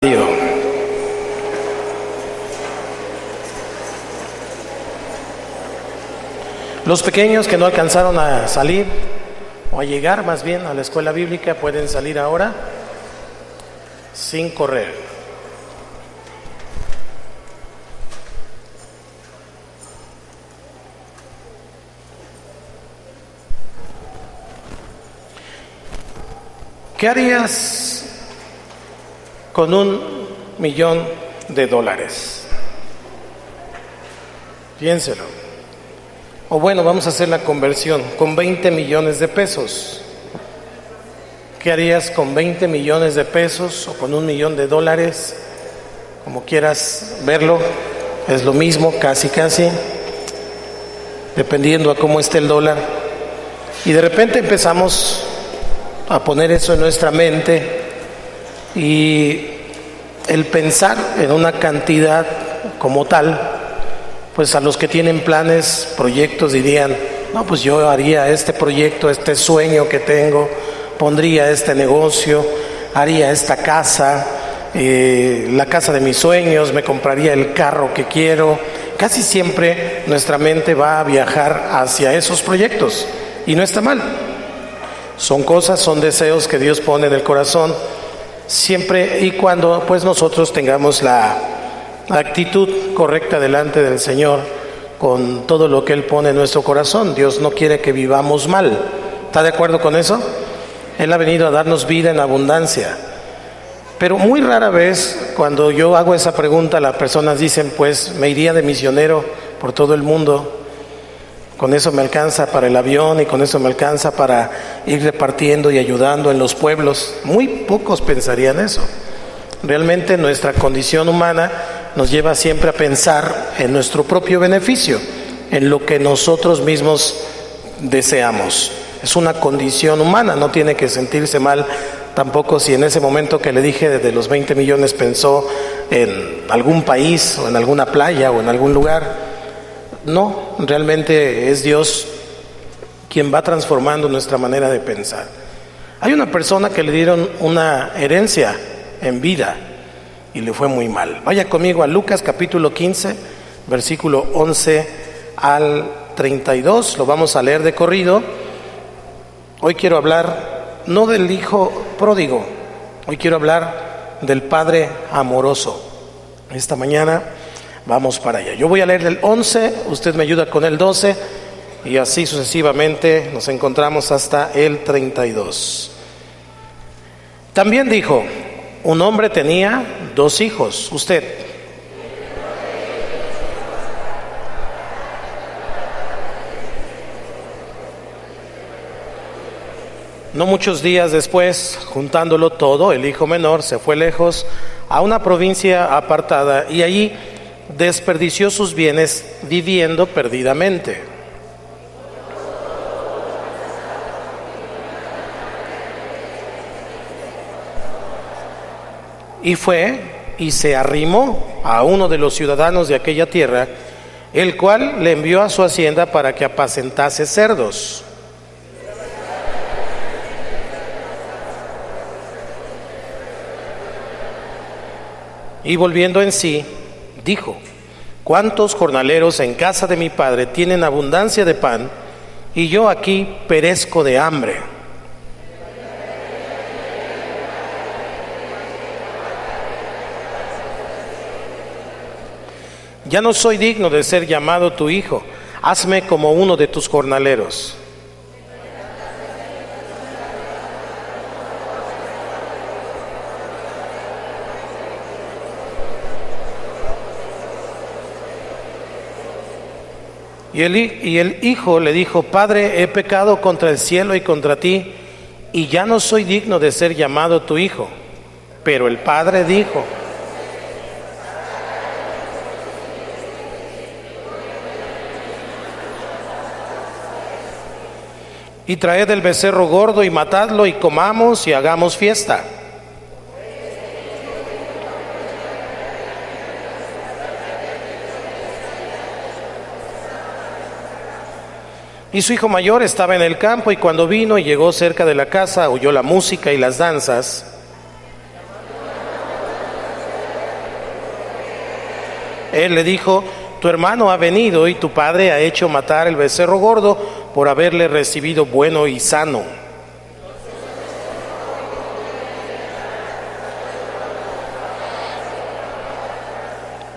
Dios. Los pequeños que no alcanzaron a salir o a llegar más bien a la escuela bíblica pueden salir ahora sin correr. ¿Qué harías con $1,000,000? Piénselo. O bueno, vamos a hacer la conversión con 20 millones de pesos. ¿Qué harías con 20 millones de pesos o con $1,000,000? Como quieras verlo, es lo mismo, casi, dependiendo a cómo esté el dólar. Y de repente empezamos a poner eso en nuestra mente y el pensar en una cantidad como tal, pues a los que tienen planes, proyectos dirían, no, pues yo haría este proyecto, este sueño que tengo, pondría este negocio, haría esta casa, la casa de mis sueños, me compraría el carro que quiero. Casi siempre nuestra mente va a viajar hacia esos proyectos y no está mal. Son cosas, son deseos que Dios pone en el corazón, siempre y cuando pues nosotros tengamos la actitud correcta delante del Señor con todo lo que Él pone en nuestro corazón. Dios no quiere que vivamos mal. ¿Está de acuerdo con eso? Él ha venido a darnos vida en abundancia. Pero muy rara vez cuando yo hago esa pregunta, las personas dicen, pues me iría de misionero por todo el mundo. Con eso me alcanza para el avión y con eso me alcanza para ir repartiendo y ayudando en los pueblos. Muy pocos pensarían eso. Realmente nuestra condición humana nos lleva siempre a pensar en nuestro propio beneficio, en lo que nosotros mismos deseamos. Es una condición humana, no tiene que sentirse mal tampoco si en ese momento que le dije de los 20 millones pensó en algún país o en alguna playa o en algún lugar. No, realmente es Dios quien va transformando nuestra manera de pensar. Hay una persona que le dieron una herencia en vida y le fue muy mal. Vaya conmigo a Lucas capítulo 15, versículo 11 al 32, lo vamos a leer de corrido. Hoy quiero hablar no del hijo pródigo, hoy quiero hablar del padre amoroso. Esta mañana vamos para allá. Yo voy a leer del 11, usted me ayuda con el 12 y así sucesivamente nos encontramos hasta el 32. También dijo, un hombre tenía 2 hijos. Usted. No muchos días después, juntándolo todo, el hijo menor se fue lejos a una provincia apartada y allí desperdició sus bienes viviendo perdidamente. Y fue y se arrimó a uno de los ciudadanos de aquella tierra, el cual le envió a su hacienda para que apacentase cerdos. Y volviendo en sí, dijo, ¿cuántos jornaleros en casa de mi padre tienen abundancia de pan y yo aquí perezco de hambre? Ya no soy digno de ser llamado tu hijo, hazme como uno de tus jornaleros. Y el hijo le dijo, Padre, he pecado contra el cielo y contra ti, y ya no soy digno de ser llamado tu hijo. Pero el padre dijo, y traed el becerro gordo y matadlo y comamos y hagamos fiesta. Y su hijo mayor estaba en el campo y cuando vino y llegó cerca de la casa oyó la música y las danzas. Él le dijo: tu hermano ha venido y tu padre ha hecho matar el becerro gordo por haberle recibido bueno y sano.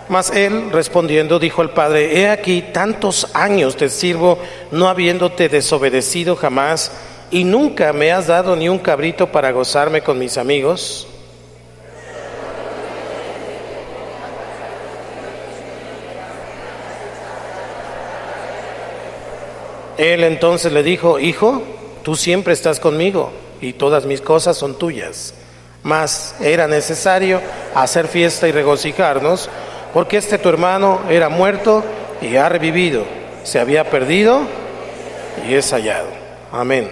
Mas él, respondiendo, dijo al padre: he aquí, tantos años te sirvo, no habiéndote desobedecido jamás, y nunca me has dado ni un cabrito para gozarme con mis amigos. Él entonces le dijo: hijo, tú siempre estás conmigo, y todas mis cosas son tuyas. Mas era necesario hacer fiesta y regocijarnos, porque tu hermano era muerto y ha revivido, se había perdido y es hallado. Amén.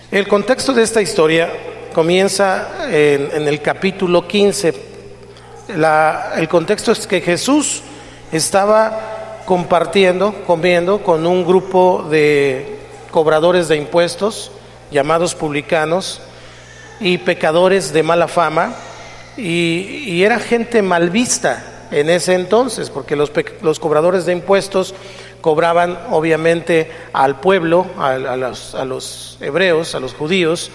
El contexto de esta historia comienza en el capítulo 15. El contexto es que Jesús estaba comiendo con un grupo de cobradores de impuestos, llamados publicanos, y pecadores de mala fama, y era gente mal vista en ese entonces, porque los cobradores de impuestos cobraban obviamente al pueblo, a los hebreos, a los judíos,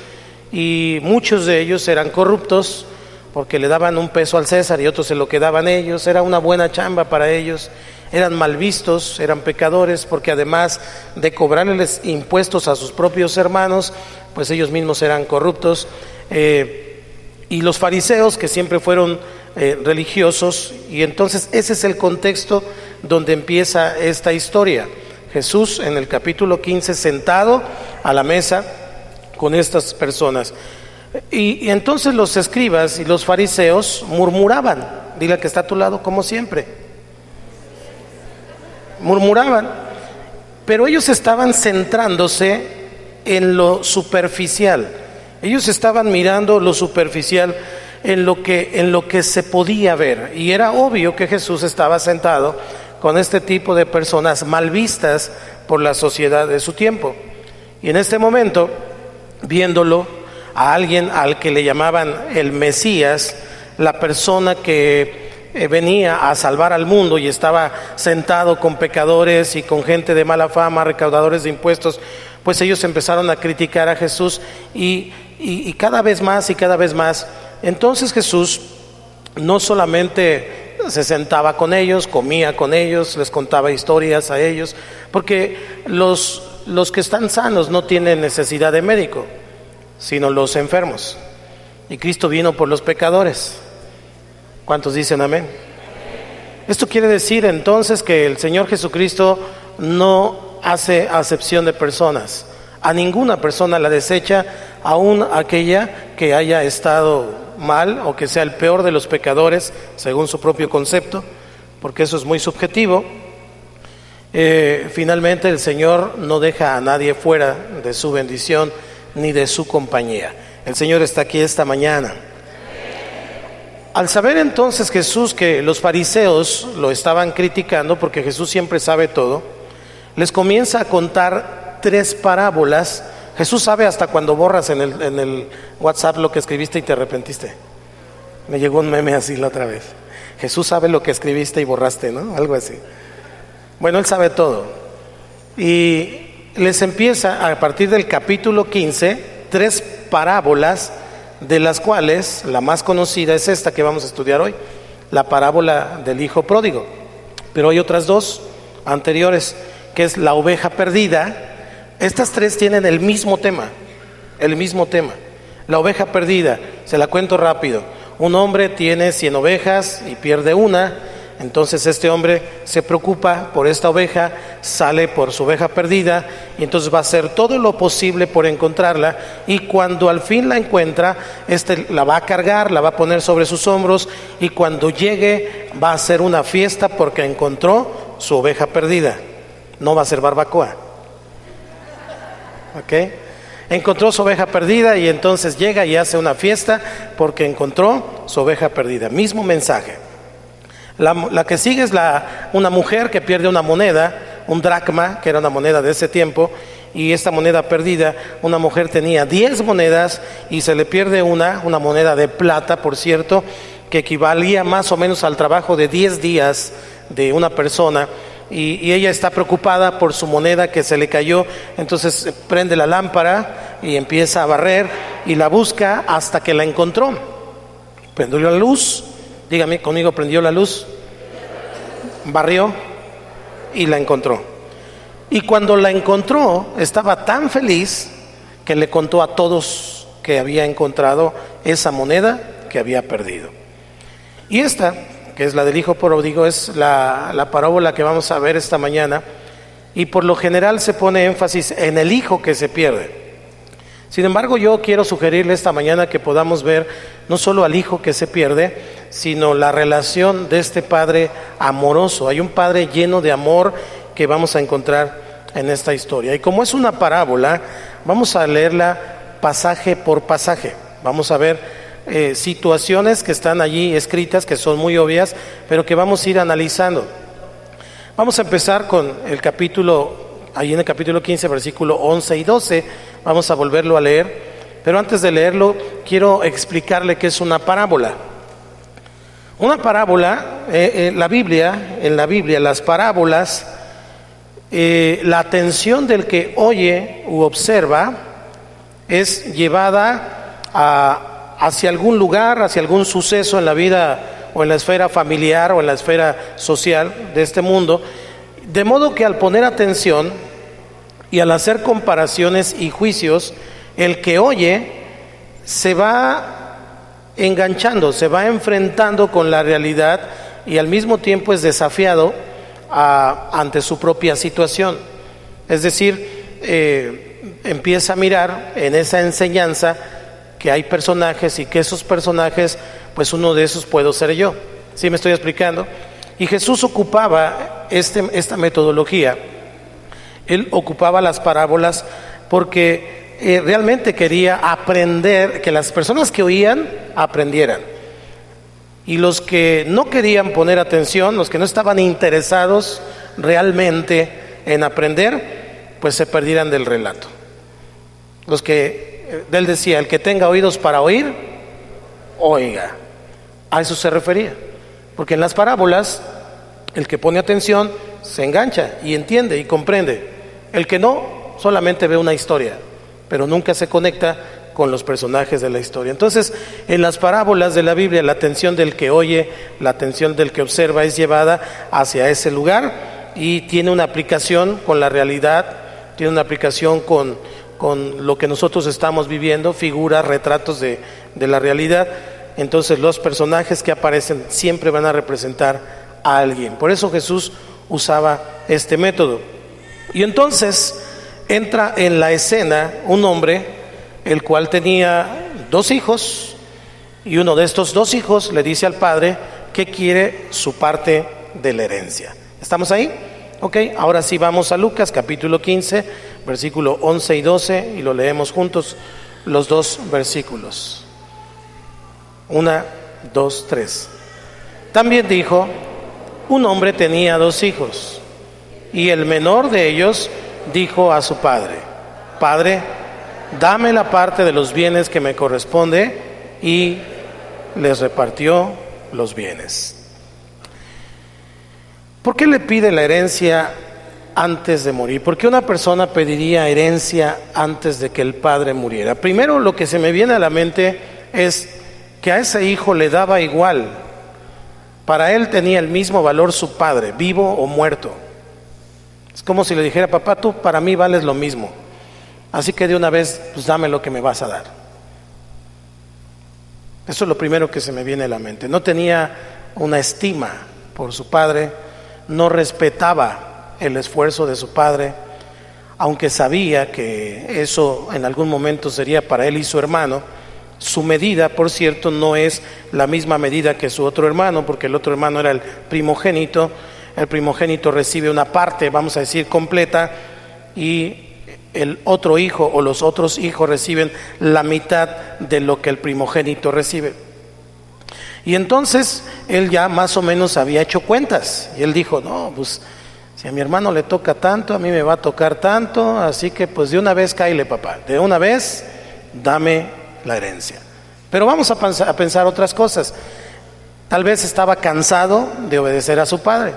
y muchos de ellos eran corruptos, porque le daban un peso al César y otros se lo quedaban ellos. Era una buena chamba para ellos. Eran mal vistos, eran pecadores, porque además de cobrarles impuestos a sus propios hermanos, pues ellos mismos eran corruptos. Y los fariseos, que siempre fueron religiosos, y entonces ese es el contexto donde empieza esta historia. Jesús en el capítulo 15 sentado a la mesa con estas personas. Y entonces los escribas y los fariseos murmuraban. Dile al que está a tu lado: como siempre. Murmuraban, pero ellos estaban centrándose en lo superficial. Ellos estaban mirando lo superficial, en lo que se podía ver. Y era obvio que Jesús estaba sentado con este tipo de personas mal vistas por la sociedad de su tiempo. Y en este momento, viéndolo, a alguien al que le llamaban el Mesías, la persona que venía a salvar al mundo, y estaba sentado con pecadores y con gente de mala fama, recaudadores de impuestos, pues ellos empezaron a criticar a Jesús y cada vez más y cada vez más. Entonces Jesús no solamente se sentaba con ellos, comía con ellos, les contaba historias a ellos, porque los que están sanos no tienen necesidad de médico, sino los enfermos. Y Cristo vino por los pecadores. ¿Cuántos dicen amén? Esto quiere decir entonces que el Señor Jesucristo no hace acepción de personas. A ninguna persona la desecha, aun aquella que haya estado mal o que sea el peor de los pecadores, según su propio concepto, porque eso es muy subjetivo. Finalmente el Señor no deja a nadie fuera de su bendición ni de su compañía. El Señor está aquí esta mañana. Al saber entonces Jesús que los fariseos lo estaban criticando, porque Jesús siempre sabe todo, les comienza a contar 3 parábolas. Jesús sabe hasta cuando borras en el WhatsApp lo que escribiste y te arrepentiste. Me llegó un meme así la otra vez. Jesús sabe lo que escribiste y borraste, ¿no? Algo así. Bueno, Él sabe todo. Y les empieza a partir del capítulo 15, 3 parábolas, de las cuales la más conocida es esta que vamos a estudiar hoy, la parábola del hijo pródigo. Pero hay otras 2 anteriores, que es la oveja perdida. Estas 3 tienen el mismo tema. La oveja perdida, se la cuento rápido. Un hombre tiene 100 ovejas y pierde una. Entonces este hombre se preocupa por esta oveja, sale por su oveja perdida, y entonces va a hacer todo lo posible por encontrarla, y cuando al fin la encuentra, la va a cargar, la va a poner sobre sus hombros, y cuando llegue va a hacer una fiesta porque encontró su oveja perdida. No va a ser barbacoa. ¿Ok? Encontró su oveja perdida y entonces llega y hace una fiesta porque encontró su oveja perdida. Mismo mensaje. La que sigue es una mujer que pierde una moneda, un dracma, que era una moneda de ese tiempo, y esta moneda perdida, una mujer tenía 10 monedas y se le pierde una moneda de plata, por cierto, que equivalía más o menos al trabajo de 10 días de una persona, y ella está preocupada por su moneda que se le cayó. Entonces prende la lámpara y empieza a barrer y la busca hasta que la encontró. Prendió la luz, dígame conmigo, prendió la luz, barrió y la encontró. Y cuando la encontró estaba tan feliz que le contó a todos que había encontrado esa moneda que había perdido. Y esta, que es la del hijo pródigo, es la parábola que vamos a ver esta mañana, y por lo general se pone énfasis en el hijo que se pierde. Sin embargo, yo quiero sugerirle esta mañana que podamos ver no solo al hijo que se pierde, sino la relación de este padre amoroso. Hay un padre lleno de amor que vamos a encontrar en esta historia. Y como es una parábola, vamos a leerla pasaje por pasaje. Vamos a ver situaciones que están allí escritas, que son muy obvias, pero que vamos a ir analizando. Vamos a empezar con el capítulo, ahí en el capítulo 15, versículo 11 y 12, vamos a volverlo a leer, pero antes de leerlo, quiero explicarle qué es una parábola. Una parábola, en la Biblia, las parábolas, la atención del que oye u observa es llevada hacia algún lugar, hacia algún suceso en la vida o en la esfera familiar o en la esfera social de este mundo, de modo que al poner atención y al hacer comparaciones y juicios, el que oye se va enganchando, se va enfrentando con la realidad y al mismo tiempo es desafiado ante su propia situación. Es decir, empieza a mirar en esa enseñanza que hay personajes y que esos personajes, pues uno de esos puedo ser yo. ¿Sí me estoy explicando? Y Jesús ocupaba esta metodología. Él ocupaba las parábolas porque realmente quería aprender, que las personas que oían aprendieran. Y los que no querían poner atención, los que no estaban interesados realmente en aprender, pues se perdieran del relato. Él decía, el que tenga oídos para oír, oiga. A eso se refería. Porque en las parábolas, el que pone atención se engancha y entiende y comprende. El que no, solamente ve una historia, pero nunca se conecta con los personajes de la historia. Entonces, en las parábolas de la Biblia, la atención del que oye, la atención del que observa es llevada hacia ese lugar y tiene una aplicación con la realidad, tiene una aplicación con lo que nosotros estamos viviendo, figuras, retratos de la realidad. Entonces los personajes que aparecen siempre van a representar a alguien. Por eso Jesús usaba este método. Y entonces entra en la escena un hombre, el cual tenía 2 hijos, y uno de estos 2 hijos le dice al padre que quiere su parte de la herencia. ¿Estamos ahí? Ok, ahora sí vamos a Lucas capítulo 15, versículo 11 y 12, y lo leemos juntos los 2 versículos. 1, 2, 3. También dijo, un hombre tenía 2 hijos, y el menor de ellos dijo a su padre, Padre, dame la parte de los bienes que me corresponde, y les repartió los bienes. ¿Por qué le pide la herencia antes de morir? ¿Por qué una persona pediría herencia antes de que el padre muriera? Primero, lo que se me viene a la mente es que a ese hijo le daba igual. Para él tenía el mismo valor su padre, vivo o muerto. Es como si le dijera, papá, tú para mí vales lo mismo. Así que de una vez, pues dame lo que me vas a dar. Eso es lo primero que se me viene a la mente. No tenía una estima por su padre, no respetaba el esfuerzo de su padre, aunque sabía que eso en algún momento sería para él y su hermano. Su medida, por cierto, no es la misma medida que su otro hermano, porque el otro hermano era el primogénito. El primogénito recibe una parte, vamos a decir, completa, y el otro hijo o los otros hijos reciben la mitad de lo que el primogénito recibe. Y entonces él ya más o menos había hecho cuentas, y él dijo, no, pues si a mi hermano le toca tanto, a mí me va a tocar tanto, así que pues de una vez cáile, papá, de una vez dame la herencia. Pero vamos a pensar otras cosas. Tal vez estaba cansado de obedecer a su padre.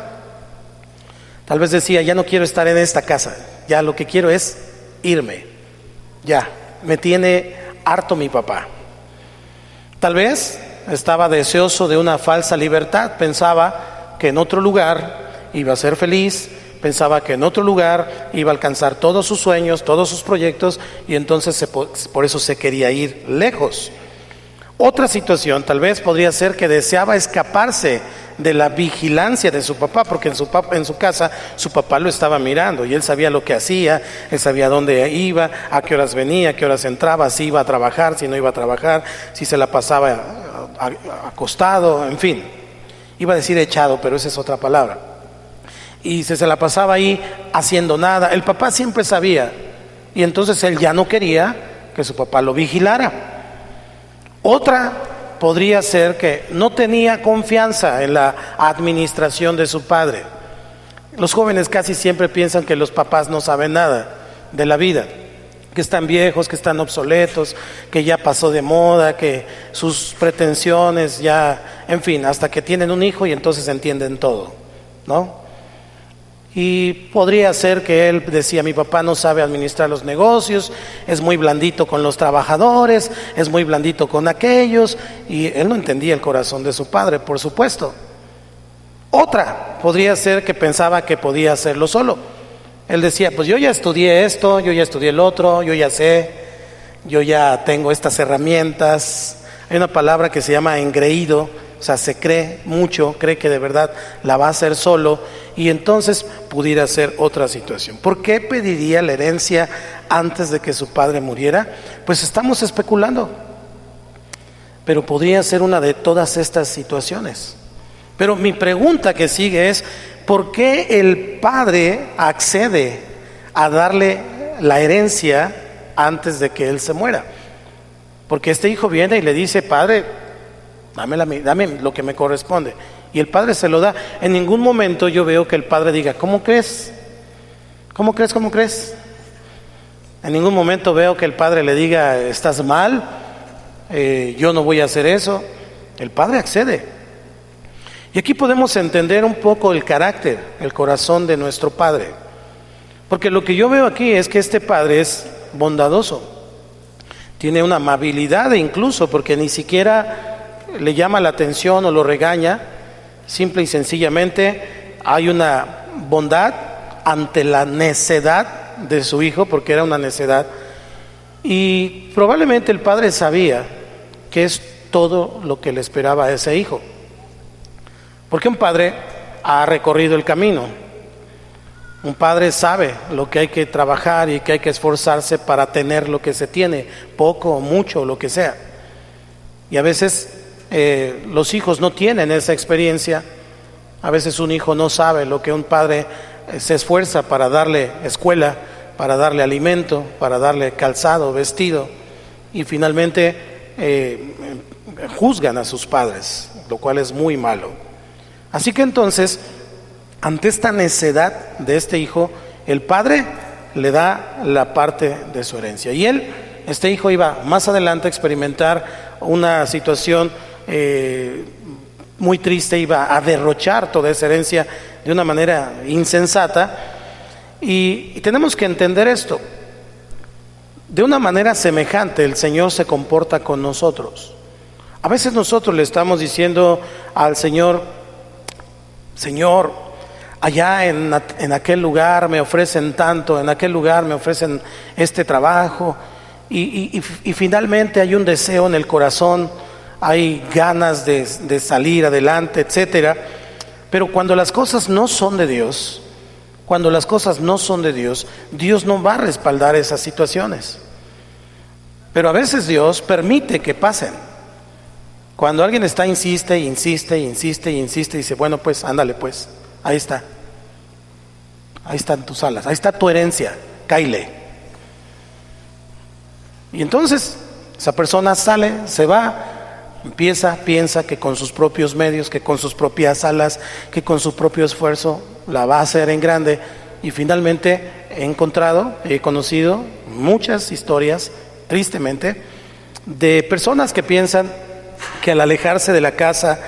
Tal vez decía, ya no quiero estar en esta casa, ya lo que quiero es irme. Ya, me tiene harto mi papá. Tal vez estaba deseoso de una falsa libertad, pensaba que en otro lugar iba a ser feliz, pensaba que en otro lugar iba a alcanzar todos sus sueños, todos sus proyectos, y entonces por eso se quería ir lejos. Otra situación tal vez podría ser que deseaba escaparse de la vigilancia de su papá, porque en su casa su papá lo estaba mirando y él sabía lo que hacía, él sabía dónde iba, a qué horas venía, a qué horas entraba, si iba a trabajar, si no iba a trabajar, si se la pasaba acostado, en fin. Iba a decir echado, pero esa es otra palabra. Y se la pasaba ahí haciendo nada. El papá siempre sabía, y entonces él ya no quería que su papá lo vigilara. Otra podría ser que no tenía confianza en la administración de su padre. Los jóvenes casi siempre piensan que los papás no saben nada de la vida, que están viejos, que están obsoletos, que ya pasó de moda, que sus pretensiones ya, en fin, hasta que tienen un hijo y entonces entienden todo, ¿no? Y podría ser que él decía, mi papá no sabe administrar los negocios, es muy blandito con los trabajadores, es muy blandito con aquellos, y él no entendía el corazón de su padre, por supuesto. Otra podría ser que pensaba que podía hacerlo solo. Él decía, pues yo ya estudié esto, yo ya estudié el otro, yo ya sé, yo ya tengo estas herramientas. Hay una palabra que se llama engreído, o sea, se cree mucho, cree que de verdad la va a hacer solo, y entonces pudiera ser otra situación. ¿Por qué pediría la herencia antes de que su padre muriera? Pues estamos especulando, pero podría ser una de todas estas situaciones. Pero mi pregunta que sigue es, ¿por qué el padre accede a darle la herencia antes de que él se muera? Porque este hijo viene y le dice, padre, dame lo que me corresponde. Y el padre se lo da. En ningún momento yo veo que el padre diga, ¿cómo crees? ¿Cómo crees? ¿Cómo crees? En ningún momento veo que el padre le diga, estás mal, yo no voy a hacer eso. El padre accede. Y aquí podemos entender un poco el carácter, el corazón de nuestro padre. Porque lo que yo veo aquí es que este padre es bondadoso. Tiene una amabilidad incluso, porque ni siquiera le llama la atención o lo regaña. Simple y sencillamente hay una bondad ante la necedad de su hijo, porque era una necedad. Y probablemente el padre sabía que es todo lo que le esperaba a ese hijo. Porque un padre ha recorrido el camino. Un padre sabe lo que hay que trabajar y que hay que esforzarse para tener lo que se tiene, poco o mucho, lo que sea. Y a veces los hijos no tienen esa experiencia. A veces un hijo no sabe lo que un padre se esfuerza para darle escuela, para darle alimento, para darle calzado, vestido, y finalmente juzgan a sus padres, lo cual es muy malo. Así que entonces, ante esta necedad de este hijo, el padre le da la parte de su herencia. Y este hijo iba más adelante a experimentar una situación muy triste, iba a derrochar toda esa herencia de una manera insensata. Y tenemos que entender esto. De una manera semejante el Señor se comporta con nosotros. A veces nosotros le estamos diciendo al Señor, Señor, allá en aquel lugar me ofrecen tanto, en aquel lugar me ofrecen este trabajo, y finalmente hay un deseo en el corazón, hay ganas de salir adelante, etcétera. Pero cuando las cosas no son de Dios, Dios no va a respaldar esas situaciones. Pero a veces Dios permite que pasen. Cuando alguien insiste, dice, bueno, pues ándale, pues, ahí está. Ahí están tus alas, ahí está tu herencia, cáile. Y entonces esa persona sale, se va, piensa que con sus propios medios, que con sus propias alas, que con su propio esfuerzo la va a hacer en grande. Y finalmente he conocido muchas historias, tristemente, de personas que piensan que al alejarse de la casa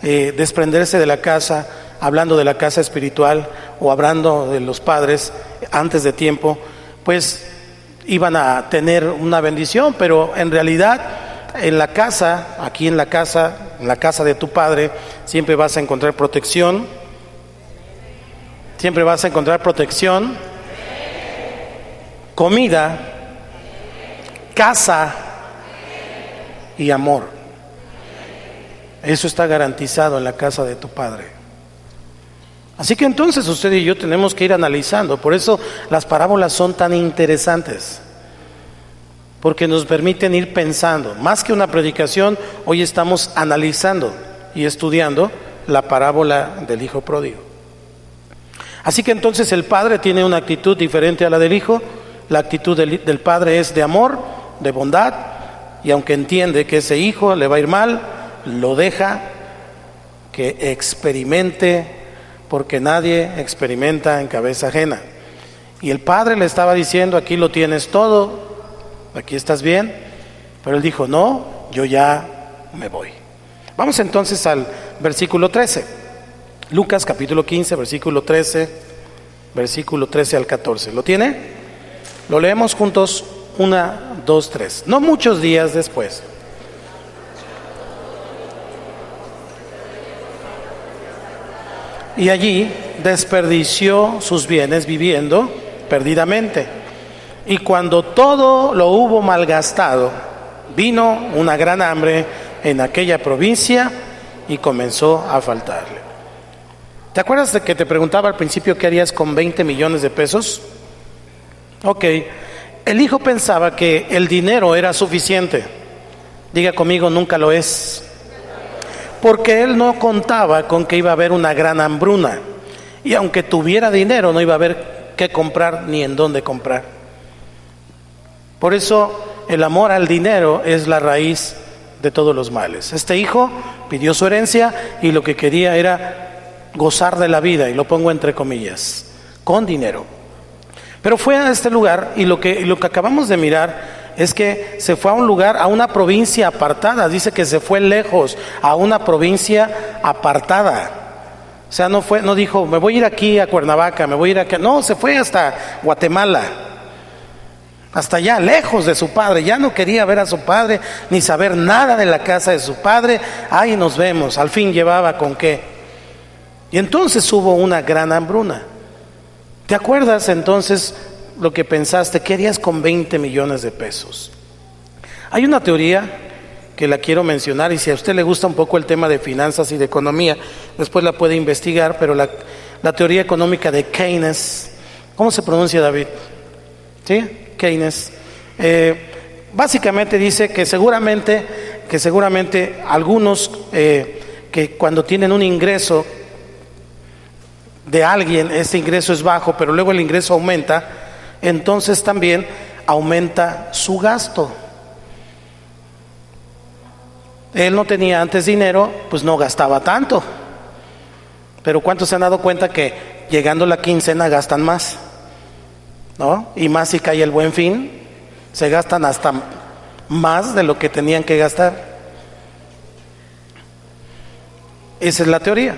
desprenderse de la casa, hablando de la casa espiritual o hablando de los padres antes de tiempo, pues iban a tener una bendición, pero en realidad en la casa, aquí en la casa de tu padre, siempre vas a encontrar protección, siempre vas a encontrar protección, comida, casa y amor. Eso está garantizado en la casa de tu padre. Así que entonces usted y yo tenemos que ir analizando. Por eso las parábolas son tan interesantes, porque nos permiten ir pensando. Más que una predicación, hoy estamos analizando y estudiando la parábola del hijo pródigo. Así que entonces el padre tiene una actitud diferente a la del hijo. La actitud del padre es de amor, de bondad, y aunque entiende que ese hijo le va a ir mal, lo deja que experimente, porque nadie experimenta en cabeza ajena. Y el padre le estaba diciendo: aquí lo tienes todo, aquí estás bien, pero él dijo: no, yo ya me voy. Vamos entonces al versículo 13, Lucas capítulo 15, versículo 13 al 14. ¿Lo tiene? Lo leemos juntos, 1, 2, 3. No muchos días después. Y allí desperdició sus bienes viviendo perdidamente. Y cuando todo lo hubo malgastado, vino una gran hambre en aquella provincia y comenzó a faltarle. ¿Te acuerdas de que te preguntaba al principio qué harías con 20 millones de pesos? Ok, el hijo pensaba que el dinero era suficiente. Diga conmigo: nunca lo es. Porque él no contaba con que iba a haber una gran hambruna. Y aunque tuviera dinero, no iba a haber qué comprar ni en dónde comprar. Por eso el amor al dinero es la raíz de todos los males. Este hijo pidió su herencia y lo que quería era gozar de la vida, y lo pongo entre comillas, con dinero. Pero fue a este lugar, y lo que acabamos de mirar es que se fue a un lugar, a una provincia apartada. Dice que se fue lejos, a una provincia apartada. O sea, no dijo: me voy a ir aquí a Cuernavaca, me voy a ir acá. No, se fue hasta Guatemala, hasta allá, lejos de su padre. Ya no quería ver a su padre, ni saber nada de la casa de su padre. Ahí nos vemos. Al fin llevaba con qué. Y entonces hubo una gran hambruna. ¿Te acuerdas entonces lo que pensaste? ¿Qué harías con 20 millones de pesos? Hay una teoría que la quiero mencionar, y si a usted le gusta un poco el tema de finanzas y de economía, después la puede investigar, pero la teoría económica de Keynes. ¿Cómo se pronuncia, David? ¿Sí? Keynes. Básicamente dice que seguramente algunos que cuando tienen un ingreso de alguien, este ingreso es bajo, pero luego el ingreso aumenta, entonces también aumenta su gasto. Él no tenía antes dinero, pues no gastaba tanto. Pero ¿cuántos se han dado cuenta que llegando la quincena gastan más? ¿No? Y más si cae el Buen Fin, se gastan hasta más de lo que tenían que gastar. Esa es la teoría,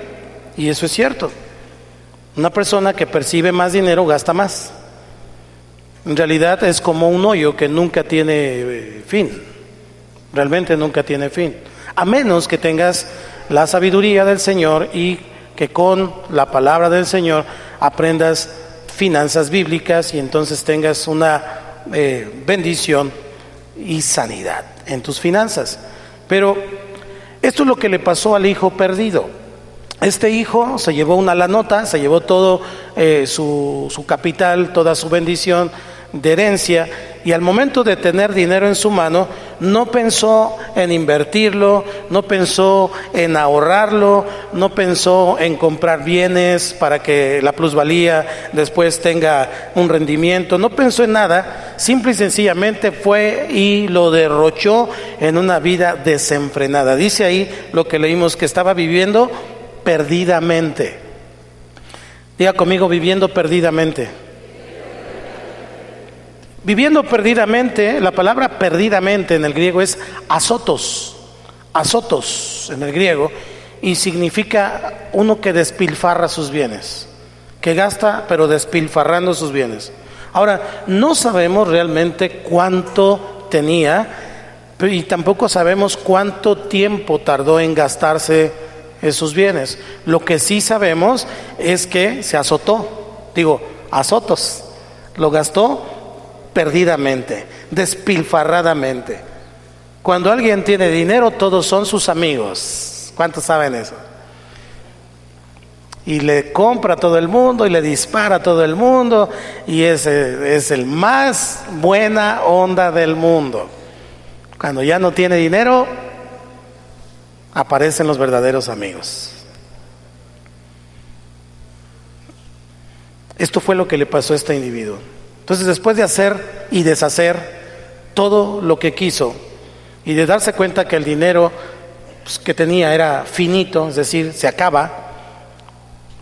y eso es cierto. Una persona que percibe más dinero gasta más. En realidad es como un hoyo que nunca tiene fin. Realmente nunca tiene fin. A menos que tengas la sabiduría del Señor y que con la palabra del Señor aprendas finanzas bíblicas, y entonces tengas una bendición y sanidad en tus finanzas. Pero esto es lo que le pasó al hijo perdido. Este hijo se llevó una lanota, se llevó todo su capital, toda su bendición de herencia, y al momento de tener dinero en su mano, no pensó en invertirlo, no pensó en ahorrarlo, no pensó en comprar bienes para que la plusvalía después tenga un rendimiento, no pensó en nada. Simple y sencillamente fue y lo derrochó en una vida desenfrenada. Dice ahí lo que leímos, que estaba viviendo perdidamente. Diga conmigo: viviendo perdidamente. Viviendo perdidamente, la palabra perdidamente en el griego es azotos en el griego, y significa uno que despilfarra sus bienes, que gasta pero despilfarrando sus bienes. Ahora, no sabemos realmente cuánto tenía y tampoco sabemos cuánto tiempo tardó en gastarse esos bienes. Lo que sí sabemos es que se azotó, azotos, lo gastó perdidamente, despilfarradamente. Cuando alguien tiene dinero, todos son sus amigos. ¿Cuántos saben eso? Y le compra a todo el mundo y le dispara a todo el mundo y es el más buena onda del mundo. Cuando ya no tiene dinero, aparecen los verdaderos amigos. Esto fue lo que le pasó a este individuo. Entonces, después de hacer y deshacer todo lo que quiso y de darse cuenta que el dinero que tenía era finito, es decir, se acaba.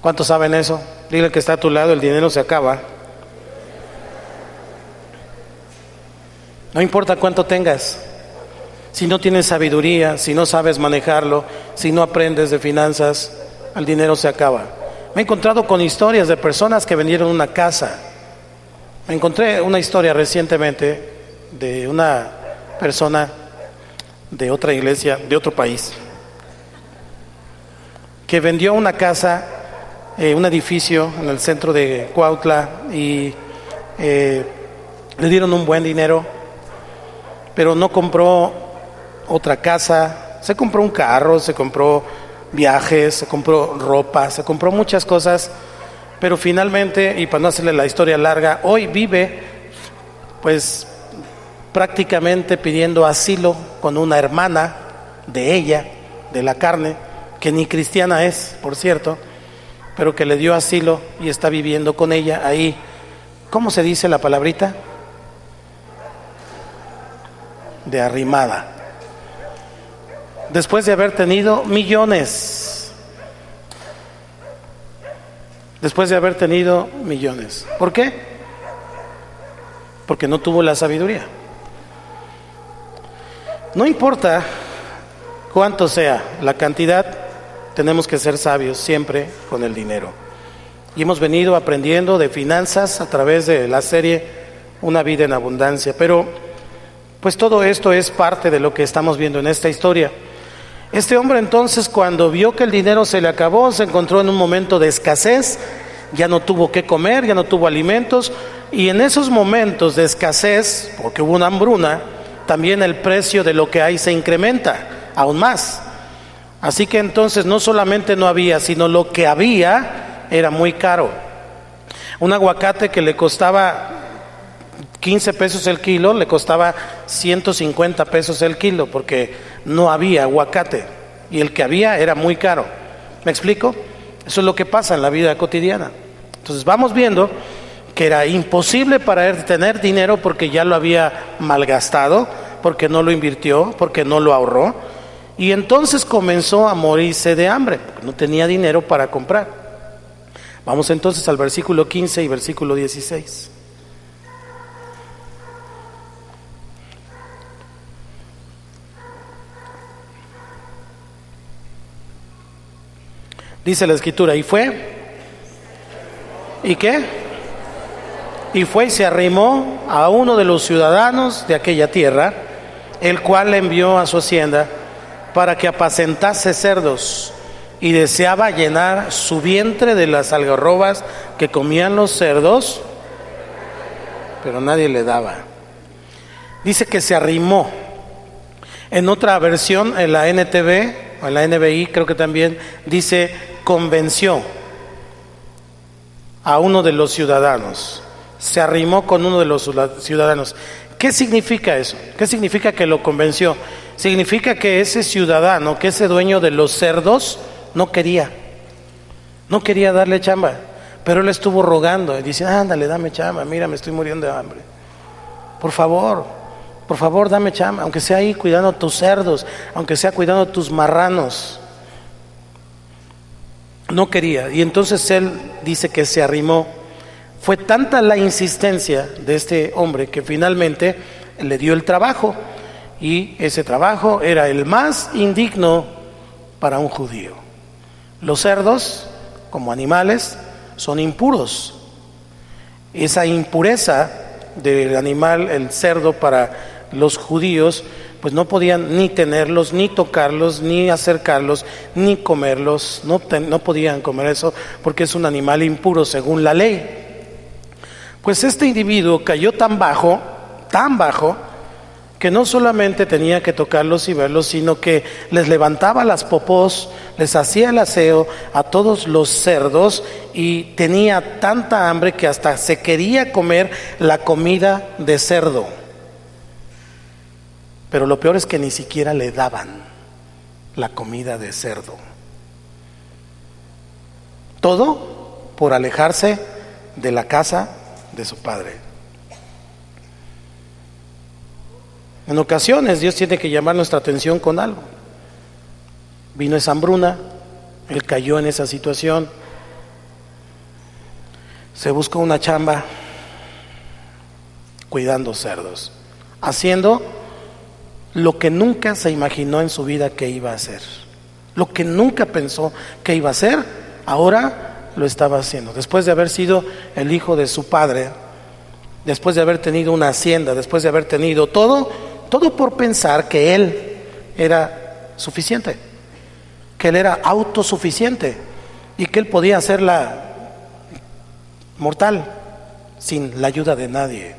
¿Cuántos saben eso? Dile que está a tu lado, el dinero se acaba. No importa cuánto tengas. Si no tienes sabiduría, si no sabes manejarlo, si no aprendes de finanzas, el dinero se acaba. Me he encontrado con historias de personas que vendieron una casa. Me encontré una historia recientemente de una persona de otra iglesia, de otro país, que vendió una casa, un edificio en el centro de Cuautla y le dieron un buen dinero, pero no compró otra casa, se compró un carro, se compró viajes, se compró ropa, se compró muchas cosas, pero finalmente, y para no hacerle la historia larga, hoy vive pues prácticamente pidiendo asilo con una hermana de ella, de la carne, que ni cristiana es, por cierto, pero que le dio asilo y está viviendo con ella ahí. ¿Cómo se dice la palabrita? De arrimada. Después de haber tenido millones. Después de haber tenido millones. ¿Por qué? Porque no tuvo la sabiduría. No importa cuánto sea la cantidad, tenemos que ser sabios siempre con el dinero. Y hemos venido aprendiendo de finanzas a través de la serie Una vida en abundancia. Pero pues todo esto es parte de lo que estamos viendo en esta historia. Este hombre entonces, cuando vio que el dinero se le acabó, se encontró en un momento de escasez, ya no tuvo qué comer, ya no tuvo alimentos, y en esos momentos de escasez, porque hubo una hambruna, también el precio de lo que hay se incrementa aún más. Así que entonces no solamente no había, sino lo que había era muy caro. Un aguacate que le costaba 15 pesos el kilo, le costaba 150 pesos el kilo, porque no había aguacate, y el que había era muy caro. ¿Me explico? Eso es lo que pasa en la vida cotidiana. Entonces vamos viendo que era imposible para él tener dinero porque ya lo había malgastado, porque no lo invirtió, porque no lo ahorró, y entonces comenzó a morirse de hambre, porque no tenía dinero para comprar. Vamos entonces al versículo 15 y versículo 16. Dice la escritura, ¿y fue? ¿Y qué? Y fue y se arrimó a uno de los ciudadanos de aquella tierra, el cual le envió a su hacienda para que apacentase cerdos, y deseaba llenar su vientre de las algarrobas que comían los cerdos, pero nadie le daba. Dice que se arrimó. En otra versión, en la NTV o en la NBI, creo que también dice convenció a uno de los ciudadanos. Se arrimó con uno de los ciudadanos. ¿Qué significa eso? ¿Qué significa que lo convenció? Significa que ese ciudadano, que ese dueño de los cerdos, no quería darle chamba, pero él estuvo rogando y dice, ándale, dame chamba, mira, me estoy muriendo de hambre. Por favor, dame chamba, aunque sea ahí cuidando tus cerdos, aunque sea cuidando tus marranos. No quería, y entonces él dice que se arrimó. Fue tanta la insistencia de este hombre que finalmente le dio el trabajo, y ese trabajo era el más indigno para un judío. Los cerdos, como animales, son impuros. Esa impureza del animal, el cerdo, para los judíos, pues no podían ni tenerlos, ni tocarlos, ni acercarlos, ni comerlos. No podían comer eso porque es un animal impuro según la ley. Pues este individuo cayó tan bajo, que no solamente tenía que tocarlos y verlos, sino que les levantaba las popós, les hacía el aseo a todos los cerdos, y tenía tanta hambre que hasta se quería comer la comida de cerdo. Pero lo peor es que ni siquiera le daban la comida de cerdo. Todo por alejarse de la casa de su padre. En ocasiones Dios tiene que llamar nuestra atención con algo. Vino esa hambruna, él cayó en esa situación, se buscó una chamba cuidando cerdos, haciendo lo que nunca se imaginó en su vida que iba a hacer. Lo que nunca pensó que iba a hacer, ahora lo estaba haciendo. Después de haber sido el hijo de su padre, después de haber tenido una hacienda, después de haber tenido todo por pensar que él era suficiente, que él era autosuficiente y que él podía hacerla mortal sin la ayuda de nadie,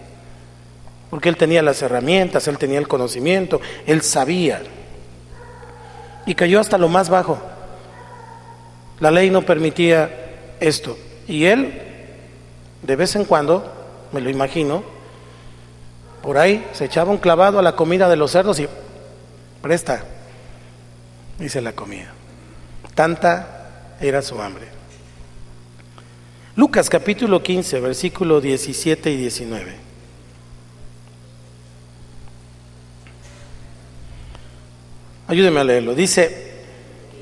porque él tenía las herramientas, él tenía el conocimiento, él sabía, y cayó hasta lo más bajo. La ley no permitía esto, y él de vez en cuando, me lo imagino, por ahí se echaba un clavado a la comida de los cerdos y presta, y se la comía. Tanta era su hambre. Lucas capítulo 15, versículo 17 y 19. Ayúdeme a leerlo. Dice: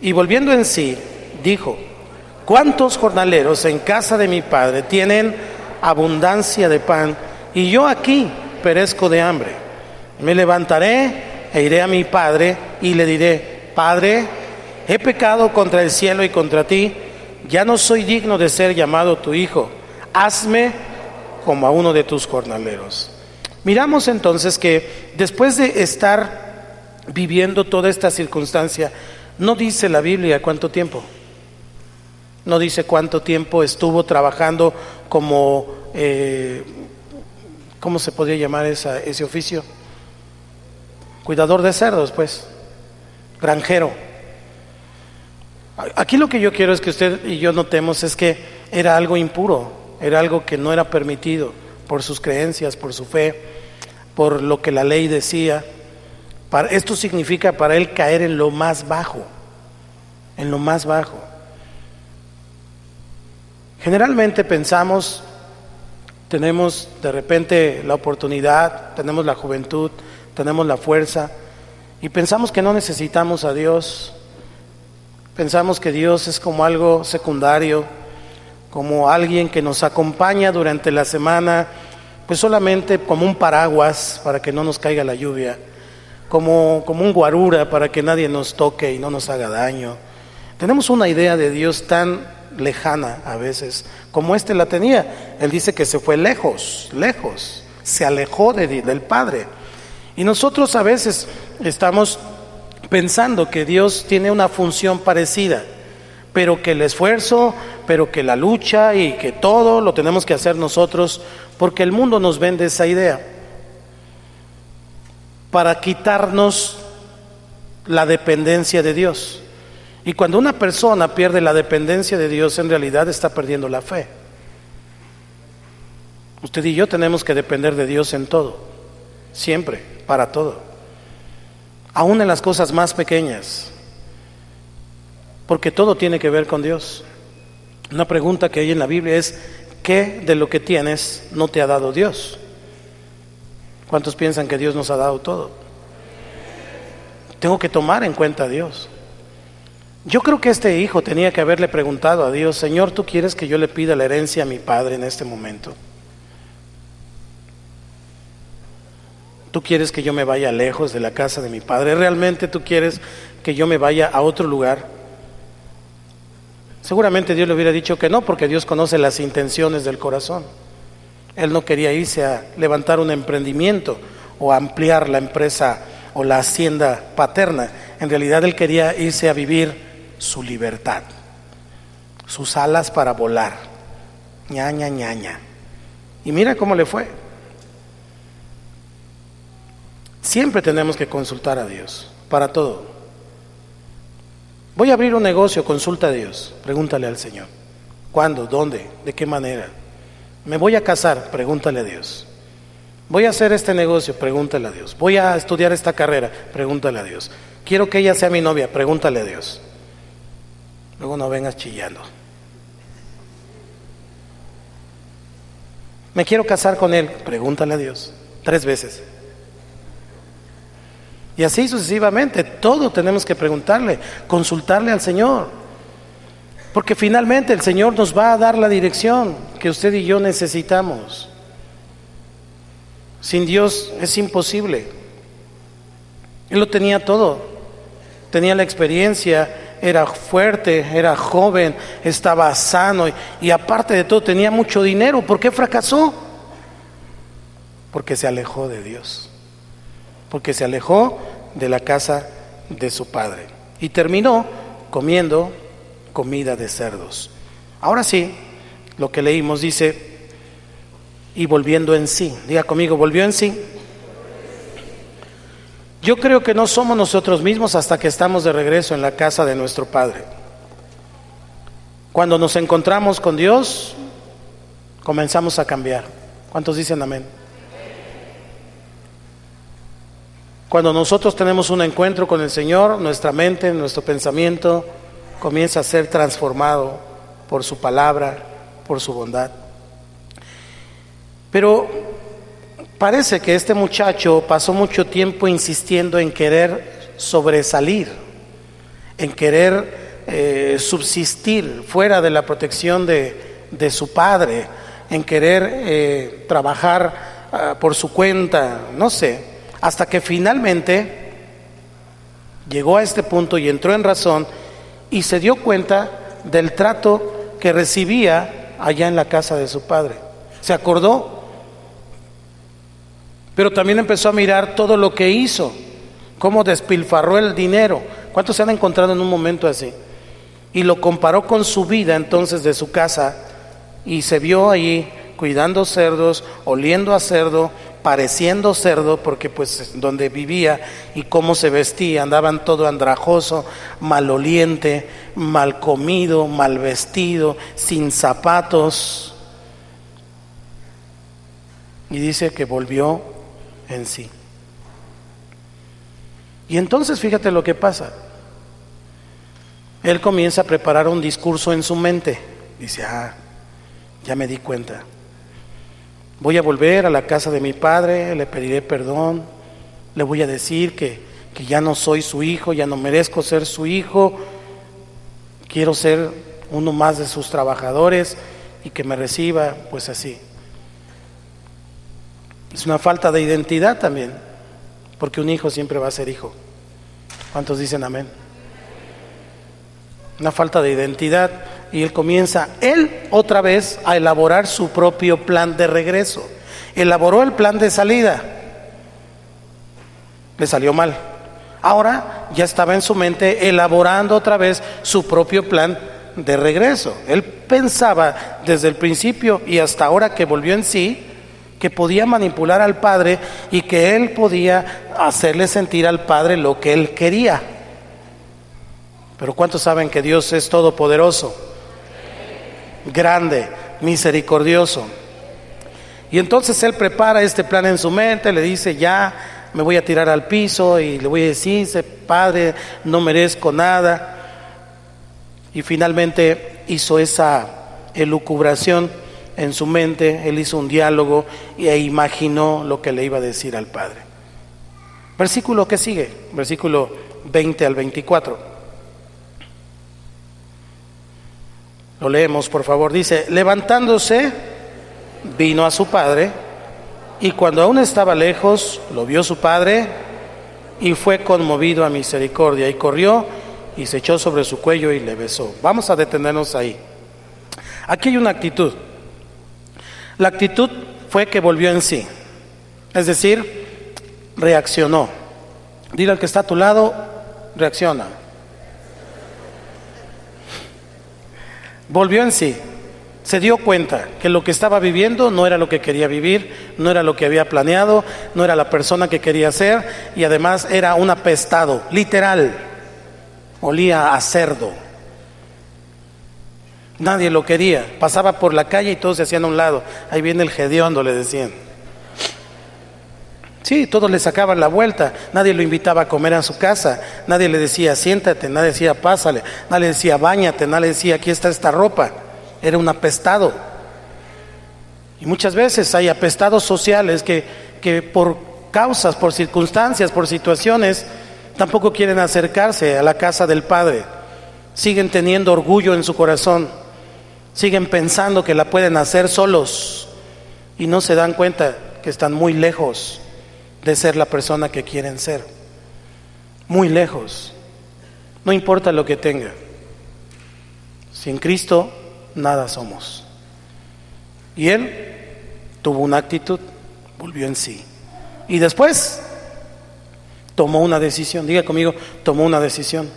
y volviendo en sí, dijo: ¿cuántos jornaleros en casa de mi padre tienen abundancia de pan, y yo aquí perezco de hambre? Me levantaré e iré a mi padre y le diré: Padre, he pecado contra el cielo y contra ti, ya no soy digno de ser llamado tu hijo, hazme como a uno de tus jornaleros. Miramos entonces que después de estar viviendo toda esta circunstancia, no dice la Biblia cuánto tiempo, no dice cuánto tiempo estuvo trabajando como ¿cómo se podría llamar ese oficio? Cuidador de cerdos, pues, granjero. Aquí lo que yo quiero es que usted y yo notemos es que era algo impuro, era algo que no era permitido por sus creencias, por su fe, por lo que la ley decía. Esto significa para él caer en lo más bajo, en lo más bajo. Generalmente pensamos, tenemos de repente la oportunidad, tenemos la juventud, tenemos la fuerza, y pensamos que no necesitamos a Dios. Pensamos que Dios es como algo secundario, como alguien que nos acompaña durante la semana, pues solamente como un paraguas para que no nos caiga la lluvia, como un guarura para que nadie nos toque y no nos haga daño. Tenemos una idea de Dios tan lejana a veces, como la tenía. Él dice que se fue lejos, se alejó del Padre. Y nosotros a veces estamos pensando que Dios tiene una función parecida, pero que el esfuerzo, pero que la lucha y que todo lo tenemos que hacer nosotros, porque el mundo nos vende esa idea para quitarnos la dependencia de Dios. Y cuando una persona pierde la dependencia de Dios, en realidad está perdiendo la fe. Usted y yo tenemos que depender de Dios en todo, siempre, para todo, aún en las cosas más pequeñas, porque todo tiene que ver con Dios. Una pregunta que hay en la Biblia es: ¿qué de lo que tienes no te ha dado Dios? ¿Cuántos piensan que Dios nos ha dado todo? Tengo que tomar en cuenta a Dios. Yo creo que este hijo tenía que haberle preguntado a Dios: Señor, ¿tú quieres que yo le pida la herencia a mi padre en este momento? ¿Tú quieres que yo me vaya lejos de la casa de mi padre? ¿Realmente tú quieres que yo me vaya a otro lugar? Seguramente Dios le hubiera dicho que no, porque Dios conoce las intenciones del corazón. Él no quería irse a levantar un emprendimiento o ampliar la empresa o la hacienda paterna. En realidad él quería irse a vivir su libertad, sus alas para volar. Ñaña, ñaña. Y mira cómo le fue. Siempre tenemos que consultar a Dios para todo. Voy a abrir un negocio, consulta a Dios, pregúntale al Señor. ¿Cuándo? ¿Dónde? ¿De qué manera? Me voy a casar, pregúntale a Dios. Voy a hacer este negocio, pregúntale a Dios. Voy a estudiar esta carrera, pregúntale a Dios. Quiero que ella sea mi novia, pregúntale a Dios. Luego no vengas chillando. Me quiero casar con él, pregúntale a Dios. 3 veces. Y así sucesivamente, todo tenemos que preguntarle, consultarle al Señor. Porque finalmente el Señor nos va a dar la dirección que usted y yo necesitamos. Sin Dios es imposible. Él lo tenía todo. Tenía la experiencia, era fuerte, era joven, estaba sano y aparte de todo tenía mucho dinero. ¿Por qué fracasó? Porque se alejó de Dios. Porque se alejó de la casa de su padre. Y terminó comiendo comida de cerdos. Ahora sí, lo que leímos dice, y volviendo en sí. Diga conmigo, volvió en sí. Yo creo que no somos nosotros mismos hasta que estamos de regreso en la casa de nuestro Padre. Cuando nos encontramos con Dios, comenzamos a cambiar. ¿Cuántos dicen amén? Cuando nosotros tenemos un encuentro con el Señor, nuestra mente, nuestro pensamiento comienza a ser transformado por su palabra, por su bondad. Pero parece que este muchacho pasó mucho tiempo insistiendo en querer sobresalir, en querer subsistir fuera de la protección de su padre, en querer trabajar por su cuenta, no sé, hasta que finalmente llegó a este punto y entró en razón y se dio cuenta del trato que recibía allá en la casa de su padre. Se acordó. Pero también empezó a mirar todo lo que hizo, cómo despilfarró el dinero. ¿Cuántos se han encontrado en un momento así? Y lo comparó con su vida entonces de su casa y se vio ahí cuidando cerdos, oliendo a cerdo, pareciendo cerdo, porque pues donde vivía y cómo se vestía, andaban todo andrajoso, maloliente, mal comido, mal vestido, sin zapatos. Y dice que volvió en sí. Y entonces fíjate lo que pasa. Él comienza a preparar un discurso en su mente. Dice, ya me di cuenta. Voy a volver a la casa de mi padre, le pediré perdón, le voy a decir que ya no soy su hijo, ya no merezco ser su hijo, quiero ser uno más de sus trabajadores y que me reciba, pues así. Es una falta de identidad también, porque un hijo siempre va a ser hijo. ¿Cuántos dicen amén? Una falta de identidad, y él comienza, otra vez, a elaborar su propio plan de regreso. Elaboró el plan de salida, le salió mal. Ahora ya estaba en su mente elaborando otra vez su propio plan de regreso. Él pensaba desde el principio y hasta ahora que volvió en sí, que podía manipular al Padre y que él podía hacerle sentir al Padre lo que él quería. Pero ¿cuántos saben que Dios es todopoderoso, grande, misericordioso? Y entonces él prepara este plan en su mente, le dice, ya me voy a tirar al piso y le voy a decir, Padre, no merezco nada. Y finalmente hizo esa elucubración en su mente, él hizo un diálogo e imaginó lo que le iba a decir al Padre. Versículo que sigue, versículo 20 al 24. Lo leemos, por favor. Dice, levantándose, vino a su padre, y cuando aún estaba lejos, lo vio su padre, y fue conmovido a misericordia, y corrió, y se echó sobre su cuello y le besó. Vamos a detenernos ahí. Aquí hay una actitud. La actitud fue que volvió en sí, es decir, reaccionó. Dile al que está a tu lado, reacciona. Volvió en sí. Se dio cuenta que lo que estaba viviendo no era lo que quería vivir, no era lo que había planeado, no era la persona que quería ser, y además era un apestado, literal, olía a cerdo. Nadie lo quería, pasaba por la calle y todos se hacían a un lado. Ahí viene el hediondo, le decían. Sí, todos le sacaban la vuelta, nadie lo invitaba a comer a su casa, nadie le decía siéntate, nadie decía pásale, nadie le decía báñate, nadie le decía aquí está esta ropa. Era un apestado. Y muchas veces hay apestados sociales que por causas, por circunstancias, por situaciones, tampoco quieren acercarse a la casa del Padre. Siguen teniendo orgullo en su corazón, siguen pensando que la pueden hacer solos y no se dan cuenta que están muy lejos de ser la persona que quieren ser. Muy lejos. No importa lo que tenga. Sin Cristo nada somos. Y él tuvo una actitud, volvió en sí. Y después tomó una decisión. Diga conmigo, tomó una decisión.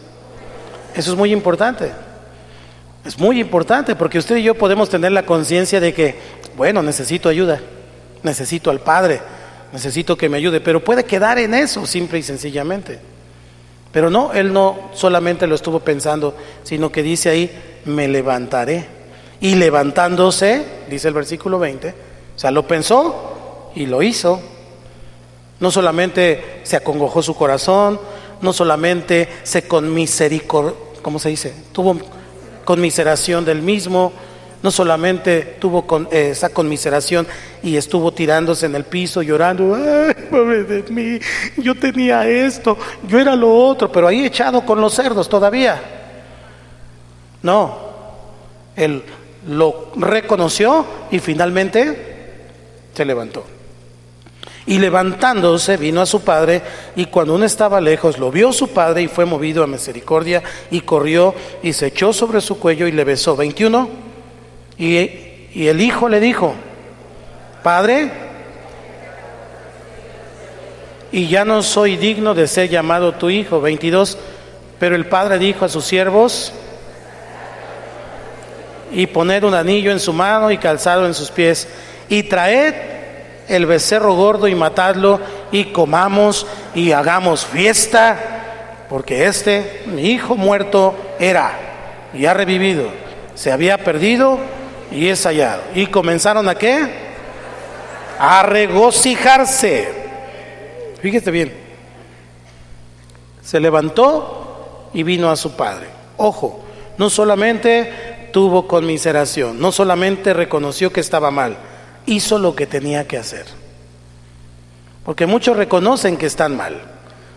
Eso es muy importante. Es muy importante porque usted y yo podemos tener la conciencia de que, bueno, necesito ayuda, necesito al Padre, necesito que me ayude, pero puede quedar en eso simple y sencillamente. Pero no, él no solamente lo estuvo pensando, sino que dice ahí, me levantaré. Y levantándose, dice el versículo 20, o sea, lo pensó y lo hizo. No solamente se acongojó su corazón, no solamente se ¿cómo se dice? Tuvo conmiseración del mismo, no solamente tuvo esa conmiseración y estuvo tirándose en el piso llorando, ay, pobre de mí, yo tenía esto, yo era lo otro, pero ahí echado con los cerdos todavía. No, él lo reconoció y finalmente se levantó. Y levantándose vino a su padre, y cuando aún estaba lejos lo vio su padre y fue movido a misericordia y corrió y se echó sobre su cuello y le besó. 21. Y el hijo le dijo, Padre, y ya no soy digno de ser llamado tu hijo. 22. Pero el padre dijo a sus siervos, y poned un anillo en su mano y calzado en sus pies, y traed el becerro gordo y matadlo, y comamos y hagamos fiesta, porque mi hijo muerto era y ha revivido, se había perdido y es hallado. Y comenzaron ¿a qué? A regocijarse. Fíjese bien, se levantó y vino a su padre. Ojo, no solamente tuvo conmiseración, no solamente reconoció que estaba mal, hizo lo que tenía que hacer. Porque muchos reconocen que están mal,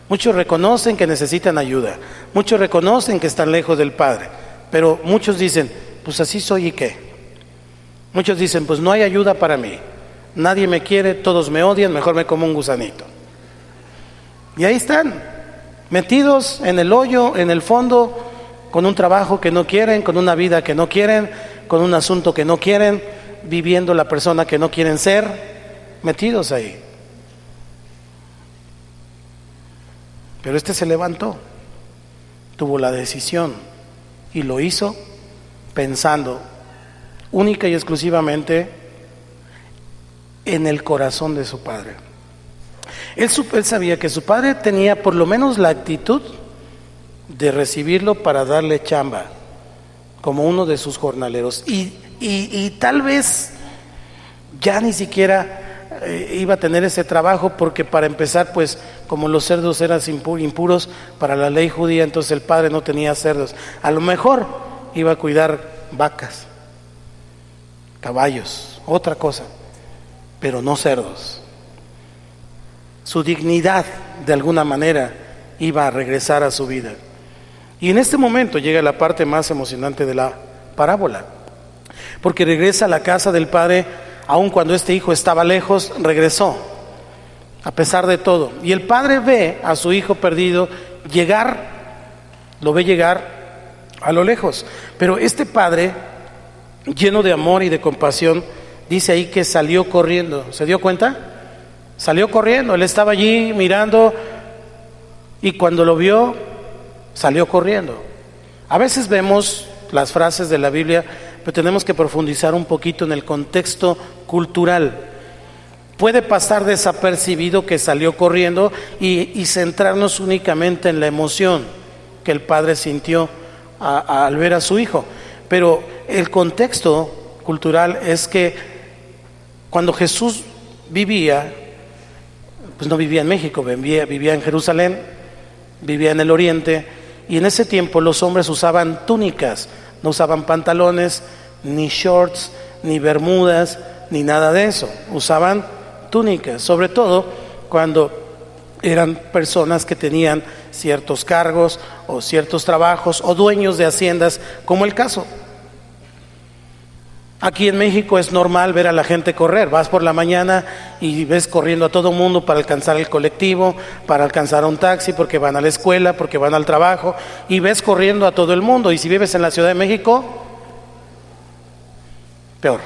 muchos reconocen que necesitan ayuda, muchos reconocen que están lejos del Padre, pero muchos dicen, pues así soy y qué. Muchos dicen, pues no hay ayuda para mí, nadie me quiere, todos me odian, mejor me como un gusanito. Y ahí están, metidos en el hoyo, en el fondo, con un trabajo que no quieren, con una vida que no quieren, con un asunto que no quieren, viviendo la persona que no quieren ser, metidos ahí. Pero este se levantó, tuvo la decisión y lo hizo pensando única y exclusivamente en el corazón de su padre. Él sabía que su padre tenía por lo menos la actitud de recibirlo para darle chamba como uno de sus jornaleros y tal vez ya ni siquiera iba a tener ese trabajo, porque para empezar, pues como los cerdos eran impuros para la ley judía, entonces el padre no tenía cerdos. A lo mejor iba a cuidar vacas, caballos, otra cosa, pero no cerdos. Su dignidad de alguna manera iba a regresar a su vida. Y en este momento llega la parte más emocionante de la parábola, porque regresa a la casa del padre, aun cuando este hijo estaba lejos, regresó, a pesar de todo. Y el padre ve a su hijo perdido llegar lo ve llegar a lo lejos. Pero este padre, lleno de amor y de compasión, dice ahí que salió corriendo. ¿Se dio cuenta? Salió corriendo. Él estaba allí mirando y cuando lo vio, salió corriendo. A veces vemos las frases de la Biblia, pero tenemos que profundizar un poquito en el contexto cultural. Puede pasar desapercibido que salió corriendo y centrarnos únicamente en la emoción que el padre sintió al ver a su hijo. Pero el contexto cultural es que cuando Jesús vivía, pues no vivía en México, vivía en Jerusalén, vivía en el oriente, y en ese tiempo los hombres usaban túnicas, no usaban pantalones, ni shorts, ni bermudas, ni nada de eso. Usaban túnicas, sobre todo cuando eran personas que tenían ciertos cargos o ciertos trabajos o dueños de haciendas, como el caso. Aquí en México es normal ver a la gente correr. Vas por la mañana y ves corriendo a todo mundo para alcanzar el colectivo, para alcanzar un taxi, porque van a la escuela, porque van al trabajo, y ves corriendo a todo el mundo. Y si vives en la Ciudad de México, peor.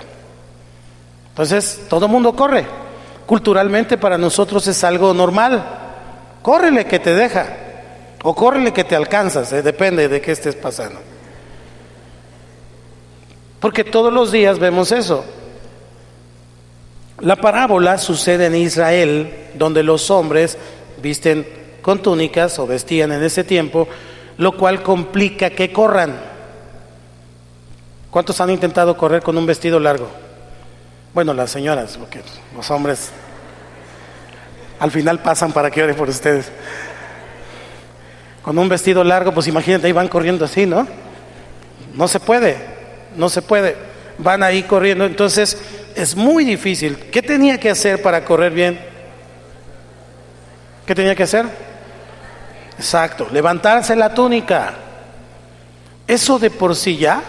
Entonces, todo el mundo corre. Culturalmente para nosotros es algo normal. Córrele que te deja, o córrele que te alcanzas, depende de qué estés pasando. Porque todos los días vemos eso. La parábola sucede en Israel, donde los hombres visten con túnicas o vestían en ese tiempo, lo cual complica que corran. ¿Cuántos han intentado correr con un vestido largo? Bueno, las señoras, porque los hombres al final pasan para que ore por ustedes. Con un vestido largo, pues imagínate, ahí van corriendo así, ¿no? No se puede. Van ahí corriendo, entonces es muy difícil. ¿Qué tenía que hacer para correr bien? ¿Qué tenía que hacer? Exacto, levantarse la túnica. Eso de por sí ya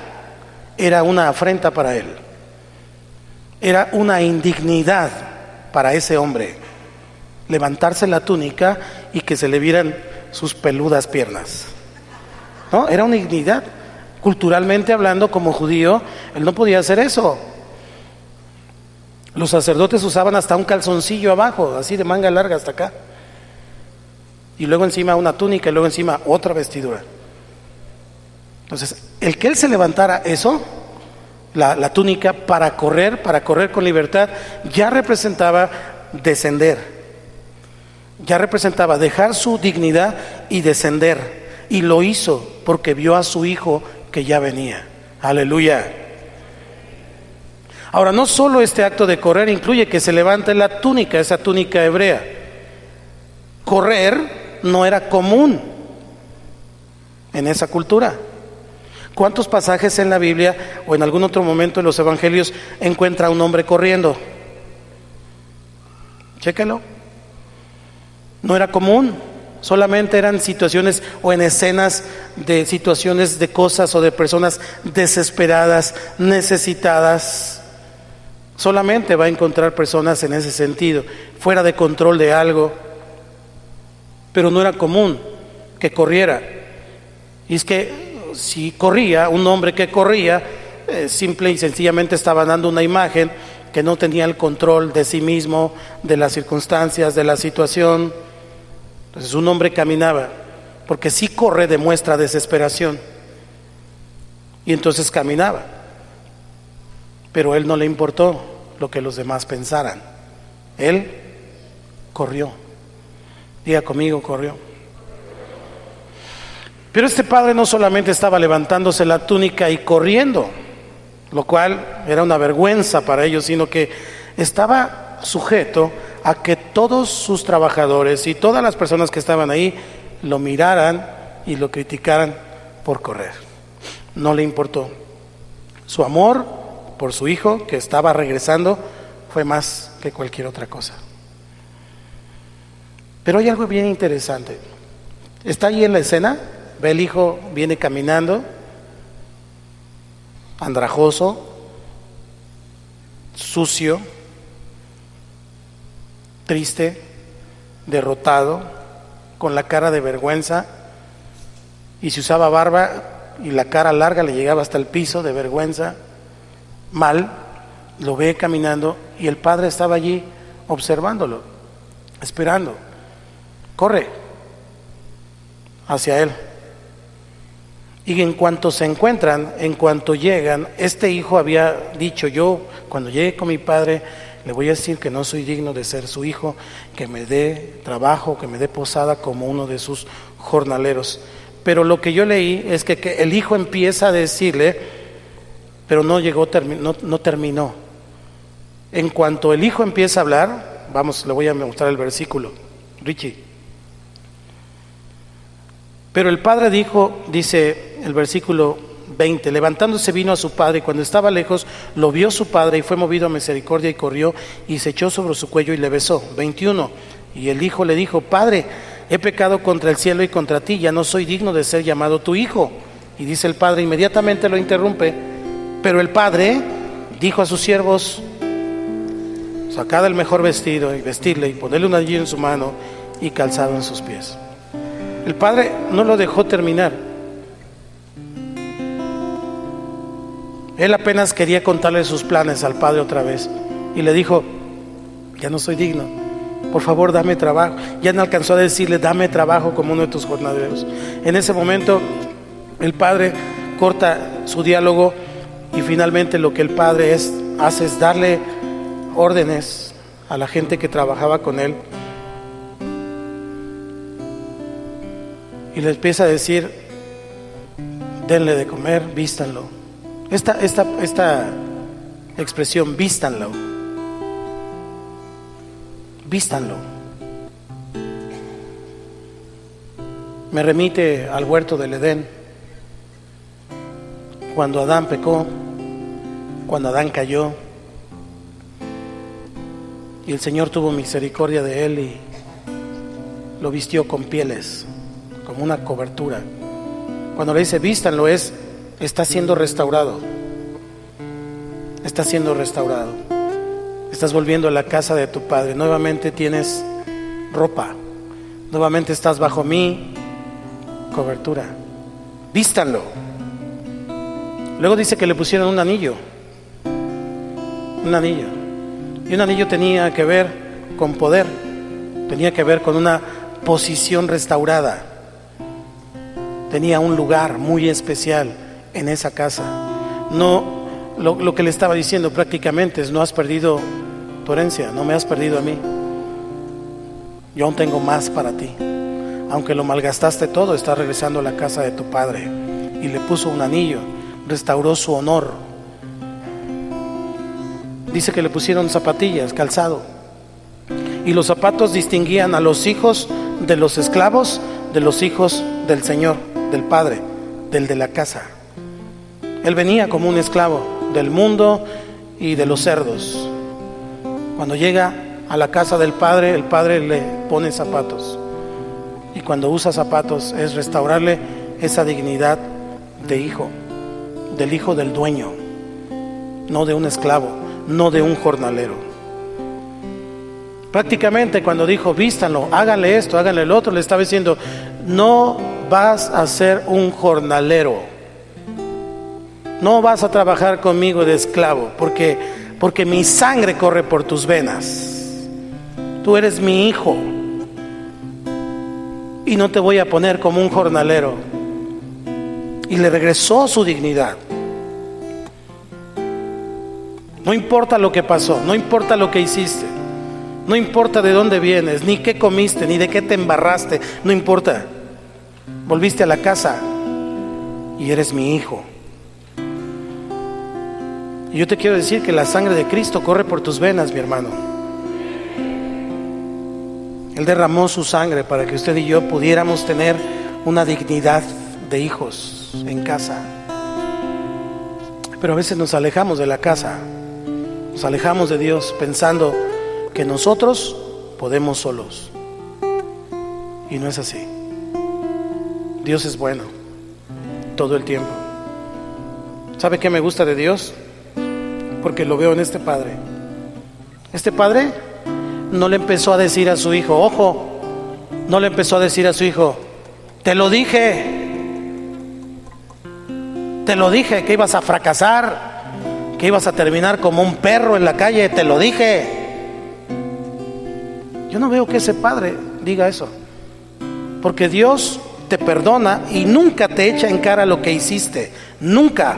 era una afrenta para él. Era una indignidad para ese hombre. Levantarse la túnica y que se le vieran sus peludas piernas. ¿No? Era una indignidad. Culturalmente hablando, como judío, él no podía hacer eso. Los sacerdotes usaban hasta un calzoncillo abajo, así de manga larga hasta acá. Y luego encima una túnica y luego encima otra vestidura. Entonces, el que él se levantara eso, la túnica, para correr con libertad, ya representaba descender. Ya representaba dejar su dignidad y descender. Y lo hizo porque vio a su hijo que ya venía. Aleluya. Ahora, no solo este acto de correr incluye que se levante la túnica, esa túnica hebrea. Correr no era común en esa cultura. ¿Cuántos pasajes en la Biblia o en algún otro momento en los evangelios encuentra a un hombre corriendo? Chéquelo. No era común. Solamente eran situaciones o en escenas de situaciones de cosas o de personas desesperadas, necesitadas. Solamente va a encontrar personas en ese sentido, fuera de control de algo. Pero no era común que corriera. Y es que si corría, un hombre que corría, simple y sencillamente estaba dando una imagen que no tenía el control de sí mismo, de las circunstancias, de la situación. Entonces un hombre caminaba, porque si corre demuestra desesperación, y entonces caminaba, pero él no le importó lo que los demás pensaran, él corrió. Diga conmigo, corrió. Pero este padre no solamente estaba levantándose la túnica y corriendo, lo cual era una vergüenza para ellos, sino que estaba sujeto a que todos sus trabajadores y todas las personas que estaban ahí lo miraran y lo criticaran por correr. No le importó. Su amor por su hijo que estaba regresando fue más que cualquier otra cosa. Pero hay algo bien interesante. Está ahí en la escena, ve el hijo, viene caminando, andrajoso, sucio, triste, derrotado, con la cara de vergüenza, y se usaba barba y la cara larga le llegaba hasta el piso de vergüenza, mal. Lo ve caminando y el padre estaba allí observándolo, esperando. Corre hacia él. Y en cuanto se encuentran, en cuanto llegan, este hijo había dicho: yo cuando llegue con mi padre le voy a decir que no soy digno de ser su hijo, que me dé trabajo, que me dé posada como uno de sus jornaleros. Pero lo que yo leí es que el hijo empieza a decirle, pero no terminó. En cuanto el hijo empieza a hablar, vamos, le voy a mostrar el versículo, Richie. Pero el padre dice el versículo 20, levantándose vino a su padre, y cuando estaba lejos lo vio su padre y fue movido a misericordia y corrió y se echó sobre su cuello y le besó. 21, y el hijo le dijo: Padre, he pecado contra el cielo y contra ti, ya no soy digno de ser llamado tu hijo. Y dice el padre, inmediatamente lo interrumpe, pero el padre dijo a sus siervos: sacad el mejor vestido y vestirle y ponerle un anillo en su mano y calzado en sus pies. El padre no lo dejó terminar. Él apenas quería contarle sus planes al padre otra vez y le dijo: ya no soy digno, por favor dame trabajo. Ya no alcanzó a decirle: dame trabajo como uno de tus jornaleros. En ese momento el padre corta su diálogo y finalmente lo que el padre hace es darle órdenes a la gente que trabajaba con él y les empieza a decir: denle de comer, vístanlo. Esta expresión, vístanlo, me remite al huerto del Edén, cuando Adán pecó, cuando Adán cayó, y el Señor tuvo misericordia de él y lo vistió con pieles, como una cobertura. Cuando le dice vístanlo, está siendo restaurado. Está siendo restaurado. Estás volviendo a la casa de tu padre. Nuevamente tienes ropa. Nuevamente estás bajo mi cobertura. Vístanlo. Luego dice que le pusieron un anillo. Un anillo. Y un anillo tenía que ver con poder. Tenía que ver con una posición restaurada. Tenía un lugar muy especial en esa casa. No, lo que le estaba diciendo prácticamente es: no has perdido tu herencia, no me has perdido a mí. Yo aún tengo más para ti. Aunque lo malgastaste todo, estás regresando a la casa de tu padre. Y le puso un anillo, restauró su honor. Dice que le pusieron zapatillas, calzado. Y los zapatos distinguían a los hijos de los esclavos de los hijos del Señor, del Padre, del de la casa. Él venía como un esclavo del mundo y de los cerdos. Cuando llega a la casa del Padre, el Padre le pone zapatos. Y cuando usa zapatos es restaurarle esa dignidad de hijo, del hijo del dueño, no de un esclavo, no de un jornalero. Prácticamente cuando dijo vístanlo, háganle esto, háganle el otro, le estaba diciendo: no vas a ser un jornalero, no vas a trabajar conmigo de esclavo, porque mi sangre corre por tus venas. Tú eres mi hijo y no te voy a poner como un jornalero. Y le regresó su dignidad. No importa lo que pasó, no importa lo que hiciste, no importa de dónde vienes, ni qué comiste, ni de qué te embarraste, no importa. Volviste a la casa y eres mi hijo. Y yo te quiero decir que la sangre de Cristo corre por tus venas, mi hermano. Él derramó su sangre para que usted y yo pudiéramos tener una dignidad de hijos en casa. Pero a veces nos alejamos de la casa, nos alejamos de Dios pensando que nosotros podemos solos. Y no es así. Dios es bueno todo el tiempo. ¿Sabe qué me gusta de Dios? Porque lo veo en este padre. Este padre no le empezó a decir a su hijo, ojo, no le empezó a decir a su hijo, te lo dije, Te lo dije que ibas a fracasar, que ibas a terminar como un perro en la calle, te lo dije. Yo no veo que ese padre diga eso, porque Dios te perdona y nunca te echa en cara lo que hiciste, nunca.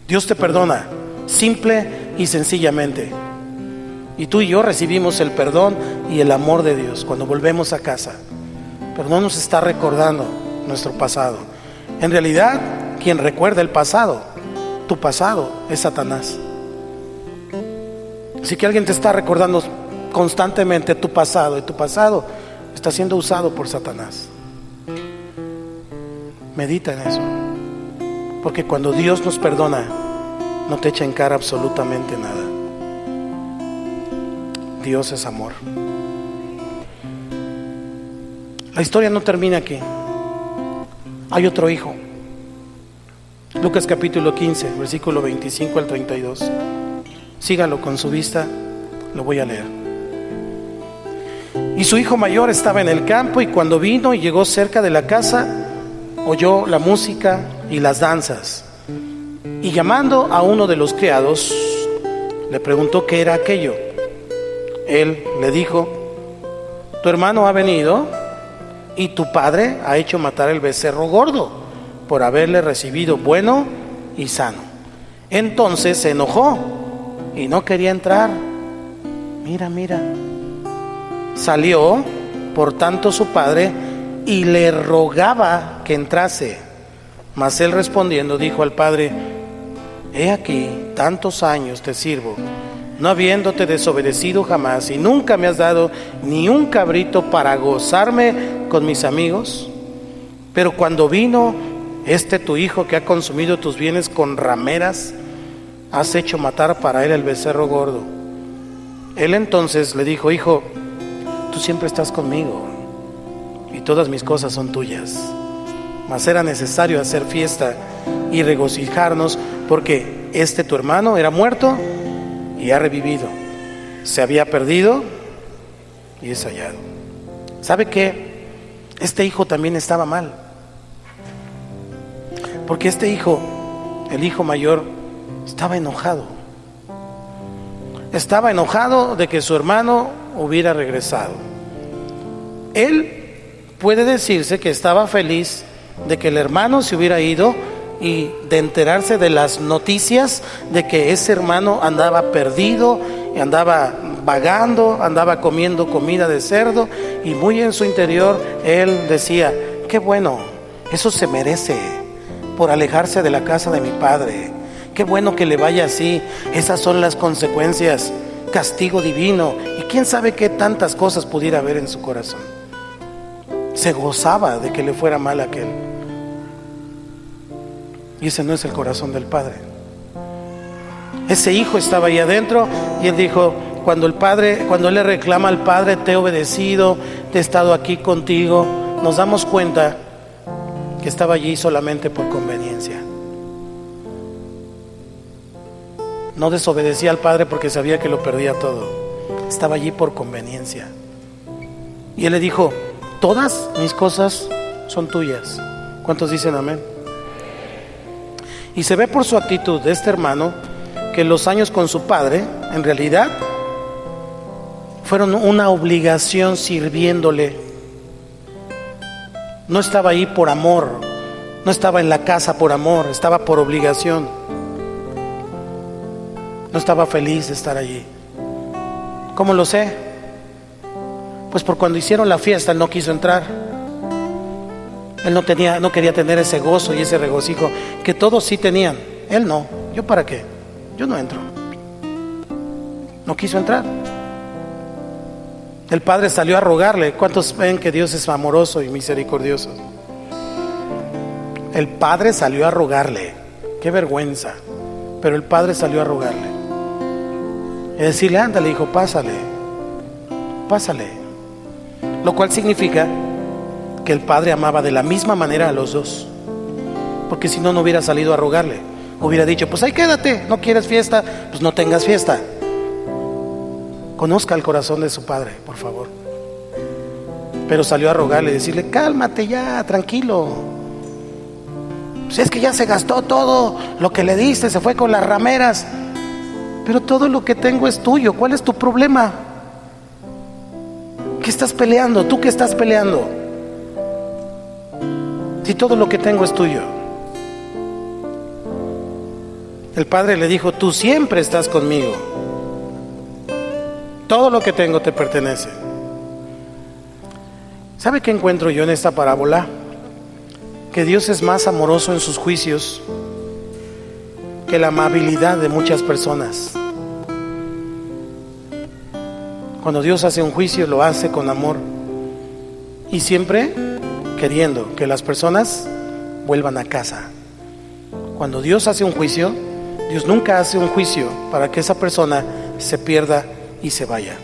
Dios te perdona, simple y sencillamente. Y tú y yo recibimos el perdón y el amor de Dios cuando volvemos a casa, pero no nos está recordando nuestro pasado. En realidad, quien recuerda el pasado, tu pasado, es Satanás. Así que alguien te está recordando constantemente tu pasado, y tu pasado está siendo usado por Satanás. Medita en eso, porque cuando Dios nos perdona, no te echa en cara absolutamente nada. Dios es amor. La historia no termina aquí. Hay otro hijo. Lucas capítulo 15, versículo 25 al 32. Sígalo con su vista, lo voy a leer. Y su hijo mayor estaba en el campo, y cuando vino y llegó cerca de la casa, oyó la música y las danzas. Y llamando a uno de los criados, le preguntó qué era aquello. Él le dijo: tu hermano ha venido y tu padre ha hecho matar el becerro gordo por haberle recibido bueno y sano. Entonces se enojó y no quería entrar. Mira. Salió, por tanto, su padre y le rogaba que entrase. Mas él respondiendo dijo al padre: he aquí, tantos años te sirvo, no habiéndote desobedecido jamás, y nunca me has dado ni un cabrito para gozarme con mis amigos. Pero cuando vino tu hijo que ha consumido tus bienes con rameras, has hecho matar para él el becerro gordo. Él entonces le dijo: hijo, tú siempre estás conmigo y todas mis cosas son tuyas. Mas era necesario hacer fiesta y regocijarnos, porque tu hermano era muerto y ha revivido, se había perdido y es hallado. ¿Sabe qué? Este hijo también estaba mal, porque este hijo, el hijo mayor, estaba enojado. Estaba enojado de que su hermano hubiera regresado. Él puede decirse que estaba feliz de que el hermano se hubiera ido y de enterarse de las noticias de que ese hermano andaba perdido, andaba vagando, andaba comiendo comida de cerdo, y muy en su interior él decía: qué bueno, eso se merece por alejarse de la casa de mi padre. Qué bueno que le vaya así, esas son las consecuencias, castigo divino. Y quién sabe qué tantas cosas pudiera haber en su corazón. Se gozaba de que le fuera mal a aquel. Y ese no es el corazón del padre. Ese hijo estaba ahí adentro, y él dijo: cuando él le reclama al padre: te he obedecido, te he estado aquí contigo, nos damos cuenta que estaba allí solamente por conveniencia. No desobedecía al padre porque sabía que lo perdía todo. Estaba allí por conveniencia. Y él le dijo: todas mis cosas son tuyas. ¿Cuántos dicen amén? Y se ve por su actitud de este hermano que los años con su padre en realidad fueron una obligación sirviéndole. No estaba ahí por amor, no estaba en la casa por amor, estaba por obligación. No estaba feliz de estar allí. ¿Cómo lo sé? Pues por cuando hicieron la fiesta él no quiso entrar. Él no quería tener ese gozo y ese regocijo que todos sí tenían. Él no. ¿Yo para qué? Yo no entro. No quiso entrar. El padre salió a rogarle. ¿Cuántos ven que Dios es amoroso y misericordioso? El padre salió a rogarle. Qué vergüenza. Pero el padre salió a rogarle. Y decirle: ándale, hijo, pásale. Lo cual significa que el padre amaba de la misma manera a los dos, porque si no, no hubiera salido a rogarle. Hubiera dicho: pues ahí quédate, no quieres fiesta, pues no tengas fiesta. Conozca el corazón de su padre, por favor. Pero salió a rogarle y decirle: cálmate ya, tranquilo. Si es que ya se gastó todo lo que le diste, se fue con las rameras. Pero todo lo que tengo es tuyo. ¿Cuál es tu problema? ¿Qué estás peleando? ¿Tú qué estás peleando? Si todo lo que tengo es tuyo. El padre le dijo: tú siempre estás conmigo. Todo lo que tengo te pertenece. ¿Sabe qué encuentro yo en esta parábola? Que Dios es más amoroso en sus juicios que la amabilidad de muchas personas. Cuando Dios hace un juicio, lo hace con amor y siempre queriendo que las personas vuelvan a casa. Cuando Dios hace un juicio, Dios nunca hace un juicio para que esa persona se pierda y se vaya.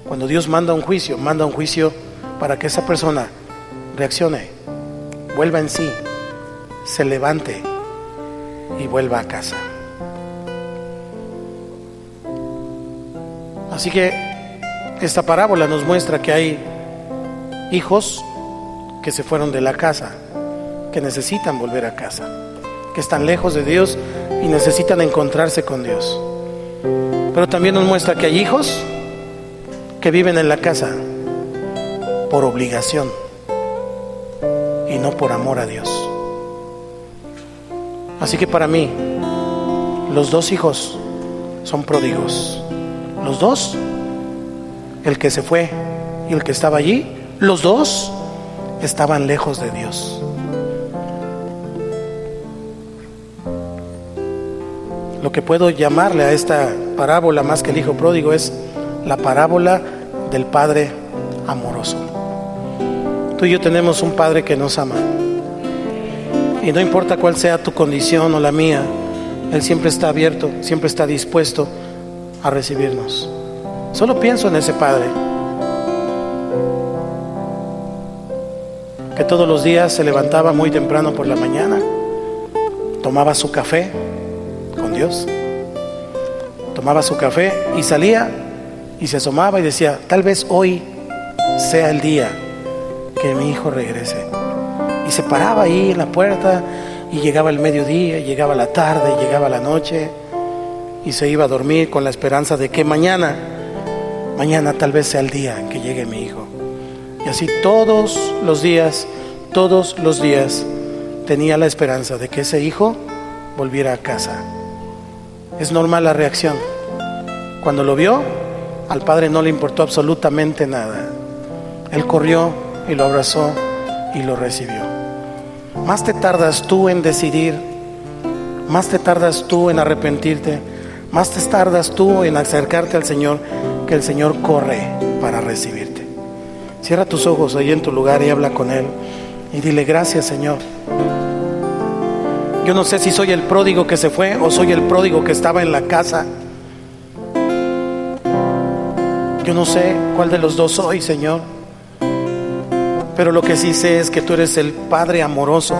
Cuando Dios manda un juicio para que esa persona reaccione, vuelva en sí, se levante y vuelva a casa. Así que esta parábola nos muestra que hay hijos que se fueron de la casa, que necesitan volver a casa, que están lejos de Dios y necesitan encontrarse con Dios. Pero también nos muestra que hay hijos que viven en la casa por obligación y no por amor a Dios. Así que para mí, los dos hijos son pródigos. Los dos, el que se fue y el que estaba allí, los dos estaban lejos de Dios. Lo que puedo llamarle a esta parábola, más que el hijo pródigo, es la parábola del padre amoroso. Tú y yo tenemos un padre que nos ama, y no importa cuál sea tu condición o la mía, Él siempre está abierto, siempre está dispuesto a recibirnos. Solo pienso en ese padre que todos los días se levantaba muy temprano por la mañana, tomaba su café con Dios, tomaba su café y salía y se asomaba y decía: tal vez hoy sea el día que mi hijo regrese. Y se paraba ahí en la puerta y llegaba el mediodía, llegaba la tarde, llegaba la noche y se iba a dormir con la esperanza de que mañana tal vez sea el día en que llegue mi hijo. Y así todos los días tenía la esperanza de que ese hijo volviera a casa. Es normal la reacción. Cuando lo vio, al padre no le importó absolutamente nada. Él corrió y lo abrazó y lo recibió. Más te tardas tú en decidir, más te tardas tú en arrepentirte, más te tardas tú en acercarte al Señor, que el Señor corre para recibirte. Cierra tus ojos ahí en tu lugar y habla con Él y dile: gracias, Señor. Yo no sé si soy el pródigo que se fue o soy el pródigo que estaba en la casa. Yo no sé cuál de los dos soy, Señor. Pero lo que sí sé es que tú eres el Padre amoroso,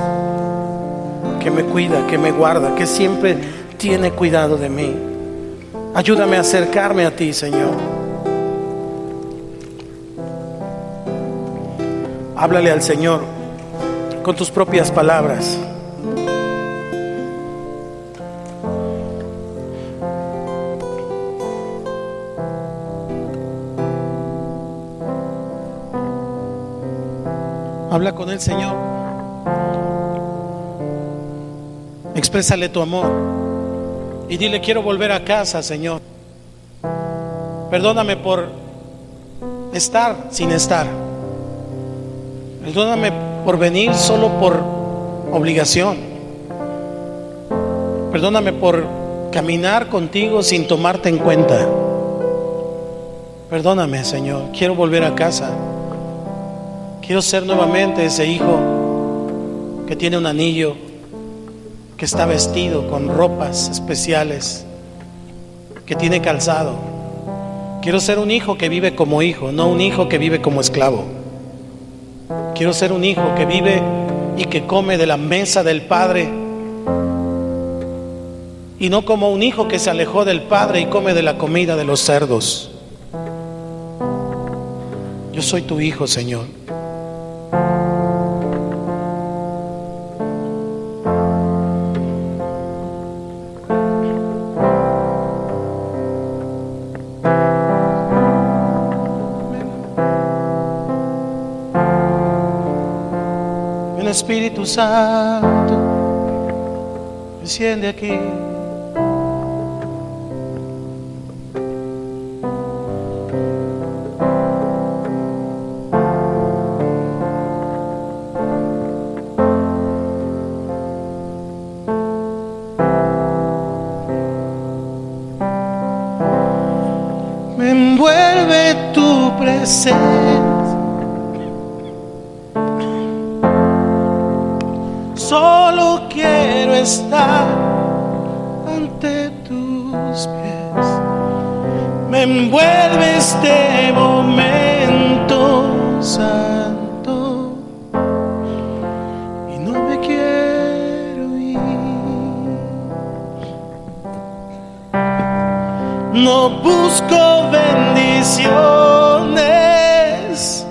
que me cuida, que me guarda, que siempre tiene cuidado de mí. Ayúdame a acercarme a ti, Señor. Háblale al Señor con tus propias palabras. Habla con el Señor. Exprésale tu amor y dile: quiero volver a casa, Señor. Perdóname por estar sin estar. Perdóname por venir solo por obligación. Perdóname por caminar contigo sin tomarte en cuenta. Perdóname, Señor. Quiero volver a casa. Quiero ser nuevamente ese hijo que tiene un anillo, que está vestido con ropas especiales, que tiene calzado. Quiero ser un hijo que vive como hijo, no un hijo que vive como esclavo. Quiero ser un hijo que vive y que come de la mesa del Padre, y no como un hijo que se alejó del Padre y come de la comida de los cerdos. Yo soy tu hijo, Señor. Ven, Espíritu Santo, desciende aquí. Me envuelve tu presencia, solo quiero estar ante tus pies. Me envuelve este momento santo y no me quiero ir. No busco bendiciones,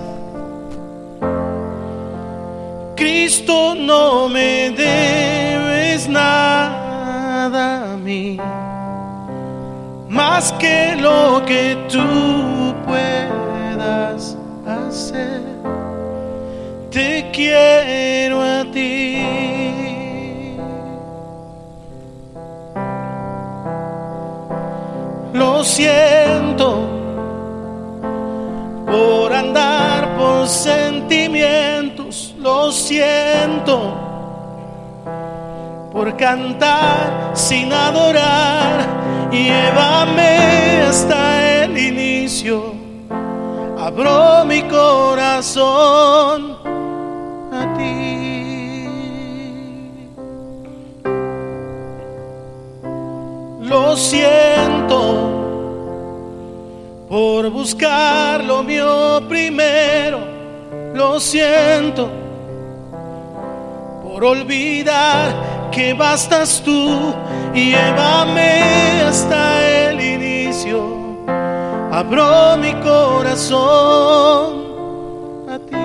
Cristo, no me debes nada a mí, más que lo que tú puedas hacer. Te quiero a ti. Lo siento por andar por sentimientos, lo siento por cantar sin adorar. Llévame hasta el inicio, abro mi corazón a ti. Lo siento por buscar lo mío primero, lo siento por olvidar que bastas tú. Llévame hasta el inicio, abro mi corazón a ti.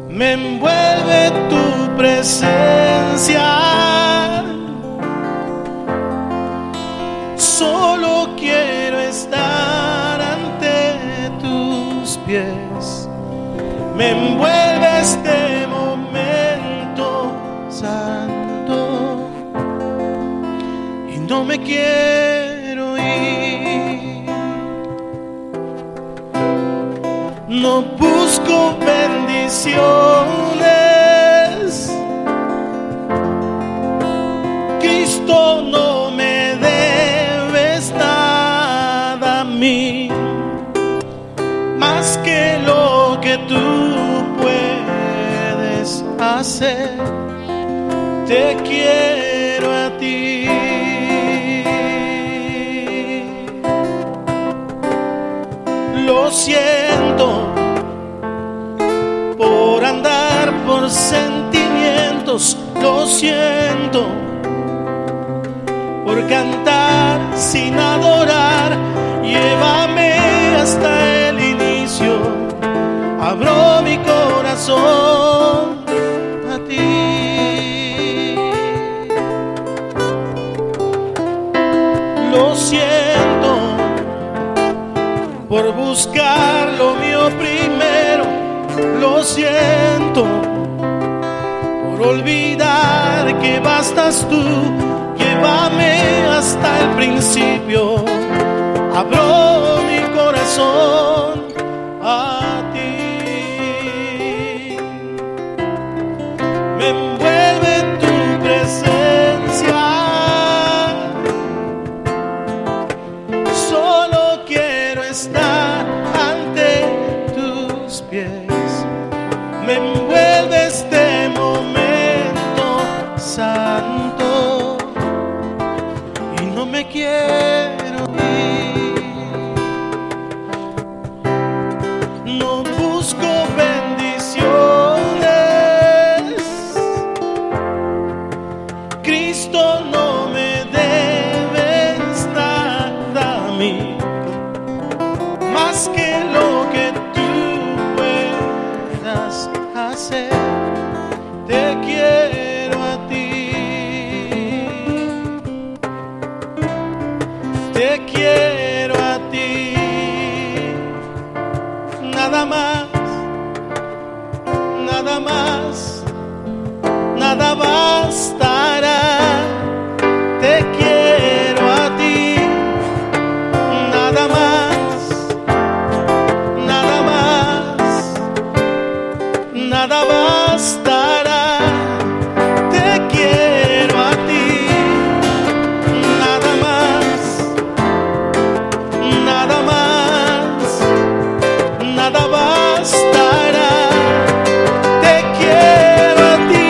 Me envuelve tu presencia, solo quiero estar ante tus pies. Me envuelve este momento santo y no me quiero ir. No busco bendiciones, Cristo, no me debes nada a mí, más que lo que tú puedes hacer. Te quiero a ti. Lo siento por andar por sentimientos, lo siento por cantar sin adorar. Llévame hasta el inicio, abro mi corazón a ti. Lo siento por buscar lo mío primero, lo siento por olvidar que bastas tú. Llévame hasta el principio, abro mi corazón a ti. Me envuelve tu presencia, solo quiero estar ante tus pies. Me envuelve este momento santo y no me quiero ir. No busco bendiciones, Cristo, no me debes nada a mí, te quiero a ti, te quiero a ti, nada más, nada más, nada bastará, te quiero a ti, nada más, nada más, nada bastará, te quiero a ti, nada más, nada más, nada bastará, te quiero a ti,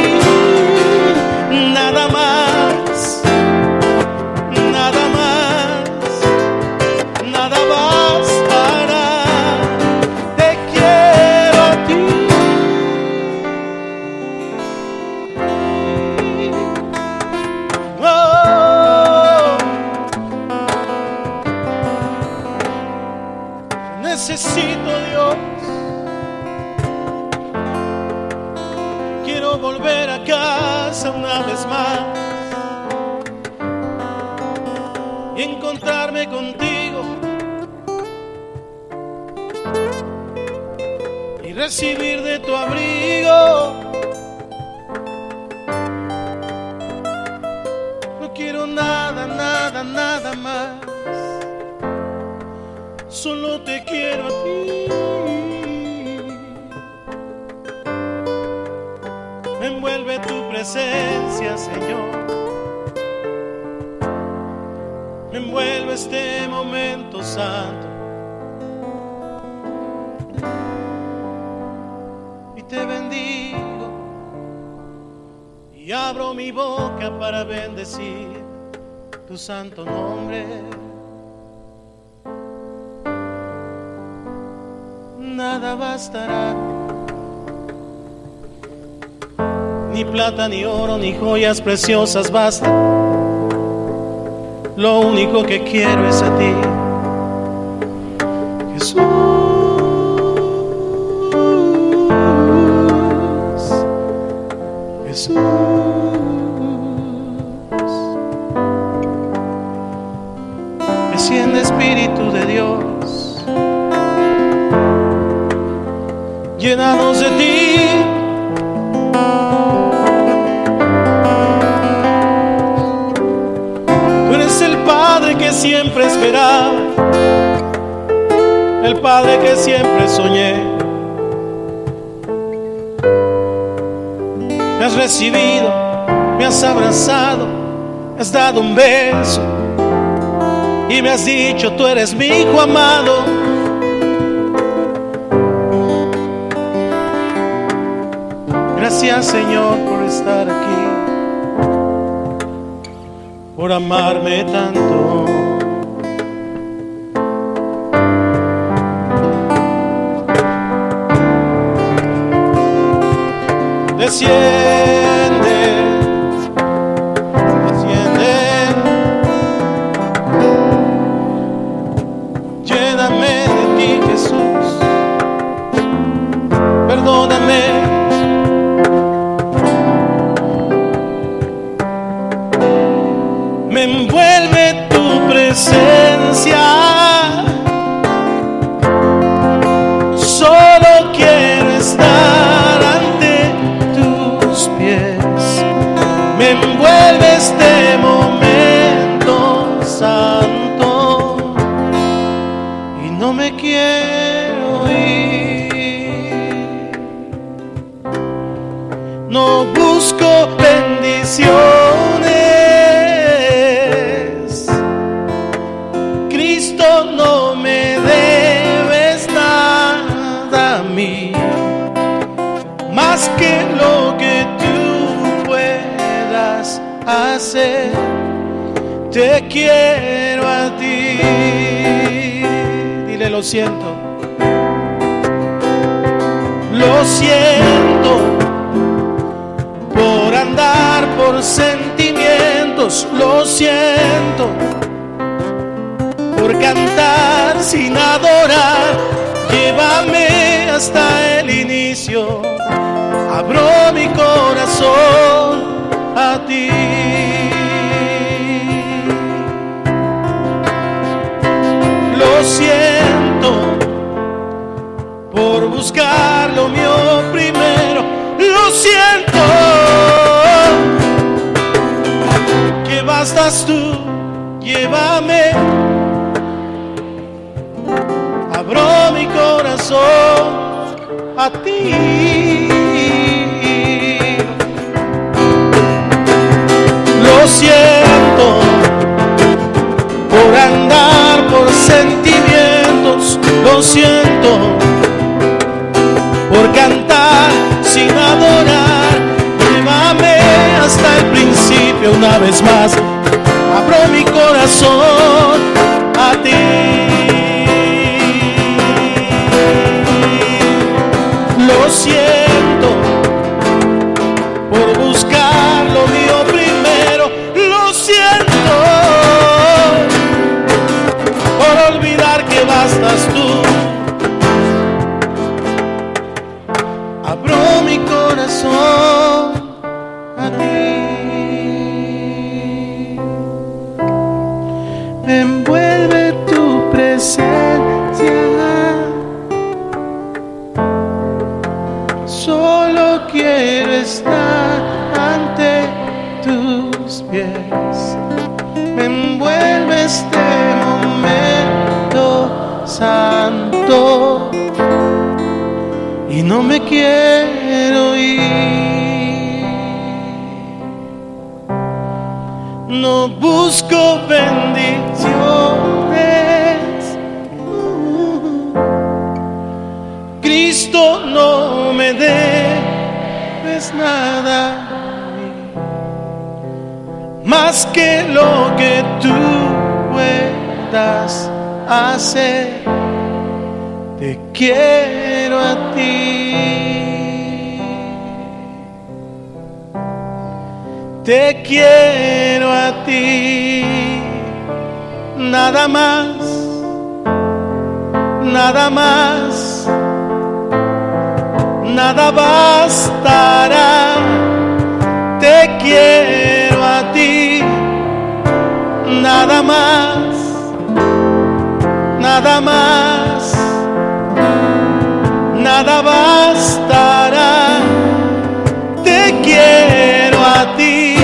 nada más, nada más, nada bastará, te quiero a ti. Oh, necesito Dios, quiero volver a casa una vez más y encontrarme contigo y recibir de tu abrigo. No quiero nada, nada, nada más, solo te quiero a ti. Me envuelve tu presencia, Señor. Me envuelve este momento santo. Y te bendigo y abro mi boca para bendecir tu santo nombre. Nada bastará, ni plata, ni oro, ni joyas preciosas bastan. Lo único que quiero es a ti, Jesús, Jesús. Desciende Espíritu de Dios, llénanos de ti. Tú eres el Padre que siempre esperaba, el Padre que siempre soñé. Me has recibido, me has abrazado, me has dado un beso y me has dicho: tú eres mi hijo amado. Gracias, Señor, por estar aquí, por amarme tanto. Desciende, desciende, lléname de ti, Jesús, perdóname. Me envuelve tu presencia, solo quiero estar ante tus pies. Me envuelve este momento santo y no me quiero ir. No busco bendiciones, no me debes nada a mí, más que lo que tú puedas hacer. Te quiero a ti. Dile: lo siento, lo siento por andar por sentimientos, lo siento por cantar sin adorar. Llévame hasta el inicio, abro mi corazón corazón a ti. Lo siento por buscar lo mío primero. Lo siento que bastas tú, llévame. Abro mi corazón a ti. Lo siento por andar por sentimientos. Lo siento por cantar sin adorar. Llévame hasta el principio una vez más. Abro mi corazón a ti. Lo siento por buscar lo mío primero. Lo siento por olvidar que bastas tú. Abro mi corazón a ti. Me envuelve tu presencia. Solo quiero estar ante tus pies. Me envuelve este momento santo y no me quiero ir. No busco bendiciones. Cristo, no me debes nada más que lo que tú puedas hacer. Te quiero a ti. Te quiero a ti. Nada más. Nada más. Nada bastará. Te quiero a ti. Nada más. Nada más. Nada bastará. Te quiero a ti.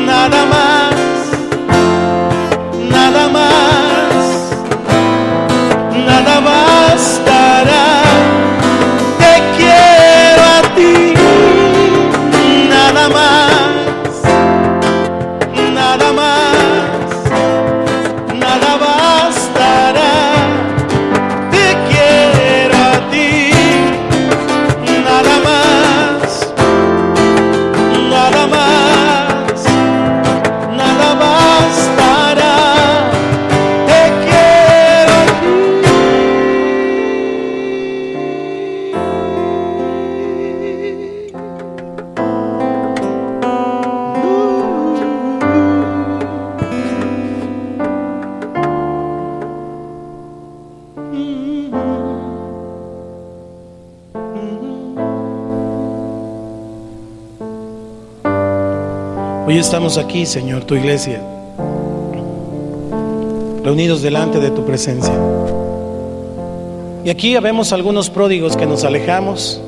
Nada más. Nada más. Nada bastará. Nada más, nada más, nada bastará. Te quiero a ti. Nada más, nada más, nada bastará. Te quiero a ti. Hoy estamos aquí, Señor, tu iglesia, reunidos delante de tu presencia. Y aquí ya vemos algunos pródigos que nos alejamos,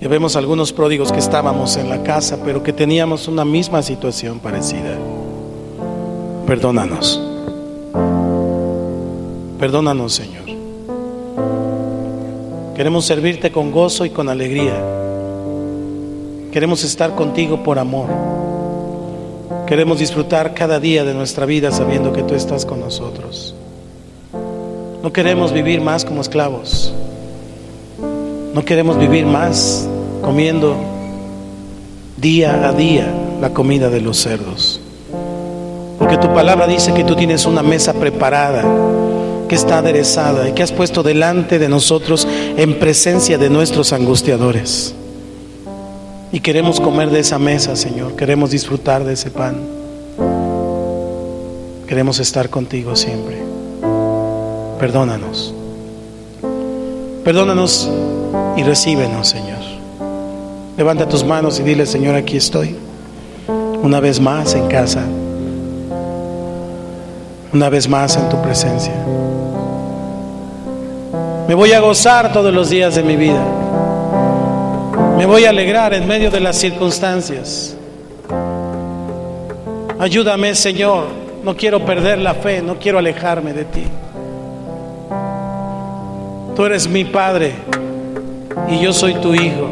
ya vemos algunos pródigos que estábamos en la casa, pero que teníamos una misma situación parecida. Perdónanos. Perdónanos, Señor. Queremos servirte con gozo y con alegría. Queremos estar contigo por amor. Queremos disfrutar cada día de nuestra vida sabiendo que tú estás con nosotros. No queremos vivir más como esclavos. No queremos vivir más comiendo día a día la comida de los cerdos. Porque tu palabra dice que tú tienes una mesa preparada, que está aderezada y que has puesto delante de nosotros en presencia de nuestros angustiadores. Y queremos comer de esa mesa, Señor. Queremos disfrutar de ese pan. Queremos estar contigo siempre. Perdónanos. Perdónanos y recíbenos, Señor. Levanta tus manos y dile: Señor, aquí estoy, una vez más en casa, una vez más en tu presencia. Me voy a gozar todos los días de mi vida. Me voy a alegrar en medio de las circunstancias. Ayúdame, Señor. No quiero perder la fe, no quiero alejarme de ti. Tú eres mi Padre y yo soy tu Hijo.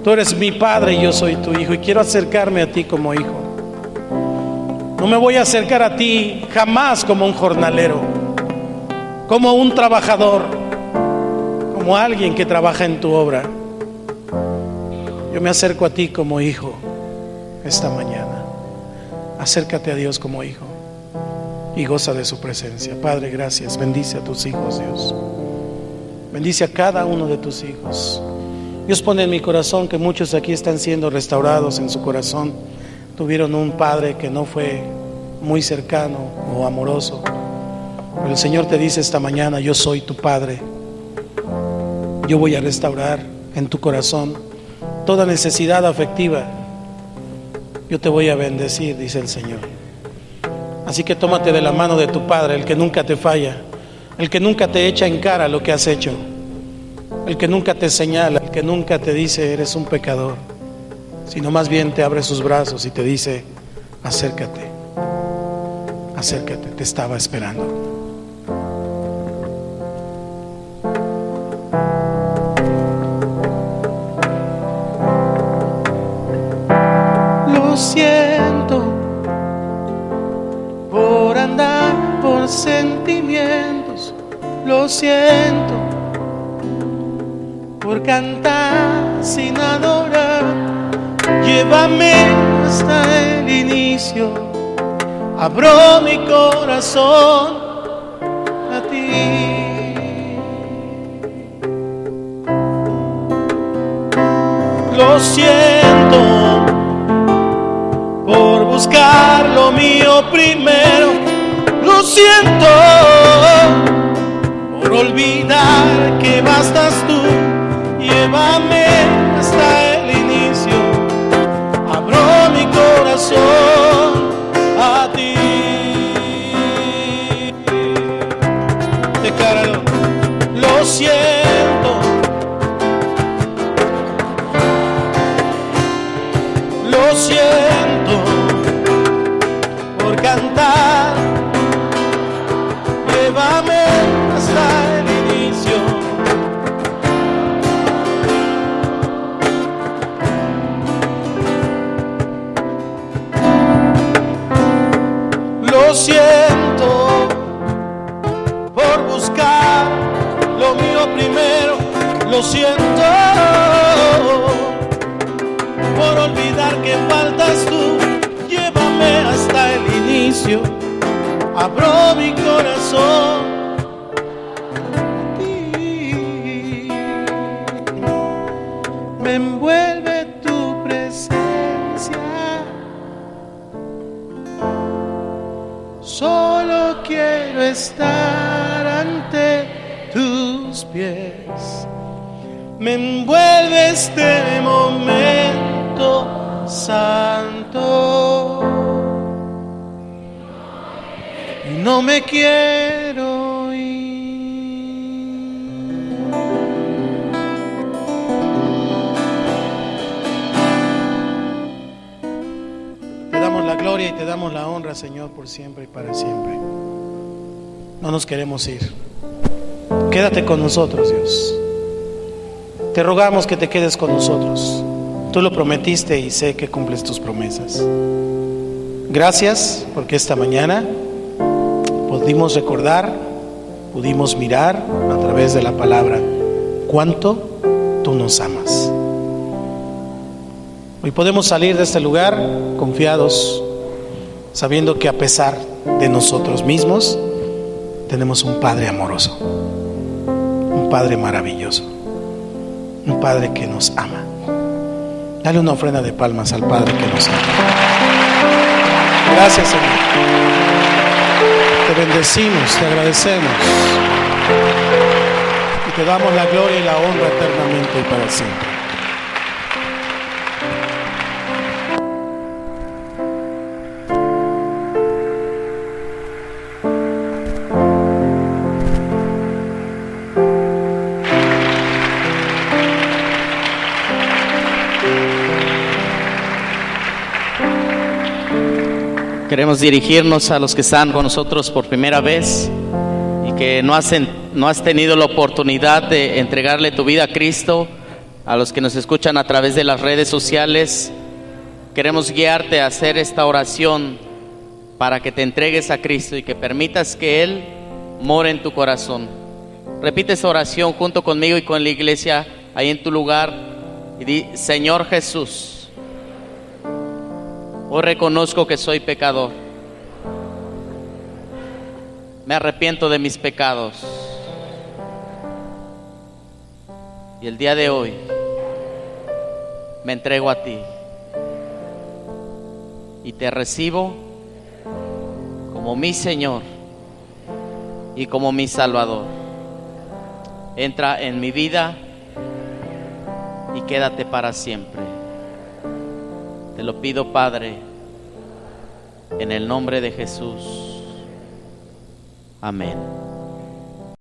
Tú eres mi Padre y yo soy tu Hijo, y quiero acercarme a ti como hijo. No me voy a acercar a ti jamás como un jornalero, como un trabajador, como alguien que trabaja en tu obra. Yo me acerco a ti como hijo esta mañana. Acércate a Dios como hijo y goza de su presencia. Padre, gracias. Bendice a tus hijos, Dios. Bendice a cada uno de tus hijos. Dios, pone en mi corazón que muchos aquí están siendo restaurados en su corazón. Tuvieron un padre que no fue muy cercano o amoroso, pero el Señor te dice esta mañana: yo soy tu Padre. Yo voy a restaurar en tu corazón toda necesidad afectiva. Yo te voy a bendecir, dice el Señor. Así que tómate de la mano de tu Padre, el que nunca te falla, el que nunca te echa en cara lo que has hecho, el que nunca te señala, el que nunca te dice eres un pecador, sino más bien te abre sus brazos y te dice: acércate, acércate, te estaba esperando. Lo siento por andar por sentimientos, lo siento por cantar sin adorar. Llévame hasta el inicio, abro mi corazón a ti. Lo siento por buscar lo mío primero, lo siento por olvidar que bastas tú. Llévame hasta el inicio, abro mi corazón a ti. Decláralo. Lo siento, lo siento por cantar. Llévame hasta el inicio, lo siento por buscar lo mío primero, lo siento por olvidar que faltas tú. Llévame hasta el inicio, abro mi corazón a ti. Me envuelve tu presencia, solo quiero estar ante tus pies. Me envuelve este momento santo y no me quiero ir. Te damos la gloria y te damos la honra, Señor, por siempre y para siempre. No nos queremos ir. Quédate con nosotros, Dios. Te rogamos que te quedes con nosotros. Tú lo prometiste y sé que cumples tus promesas. Gracias porque esta mañana pudimos recordar, pudimos mirar a través de la palabra cuánto tú nos amas. Hoy podemos salir de este lugar confiados, sabiendo que a pesar de nosotros mismos tenemos un Padre amoroso, un Padre maravilloso, un Padre que nos ama. Dale una ofrenda de palmas al Padre que nos ama. Gracias, Señor. Te bendecimos, te agradecemos y te damos la gloria y la honra eternamente y para siempre. Queremos dirigirnos a los que están con nosotros por primera vez y que no has tenido la oportunidad de entregarle tu vida a Cristo. A los que nos escuchan a través de las redes sociales, queremos guiarte a hacer esta oración para que te entregues a Cristo y que permitas que Él more en tu corazón. Repite esa oración junto conmigo y con la iglesia ahí en tu lugar y di: Señor Jesús, hoy reconozco que soy pecador. Me arrepiento de mis pecados. Y el día de hoy me entrego a ti y te recibo como mi Señor y como mi Salvador. Entra en mi vida y quédate para siempre. Te lo pido, Padre, en el nombre de Jesús. Amén.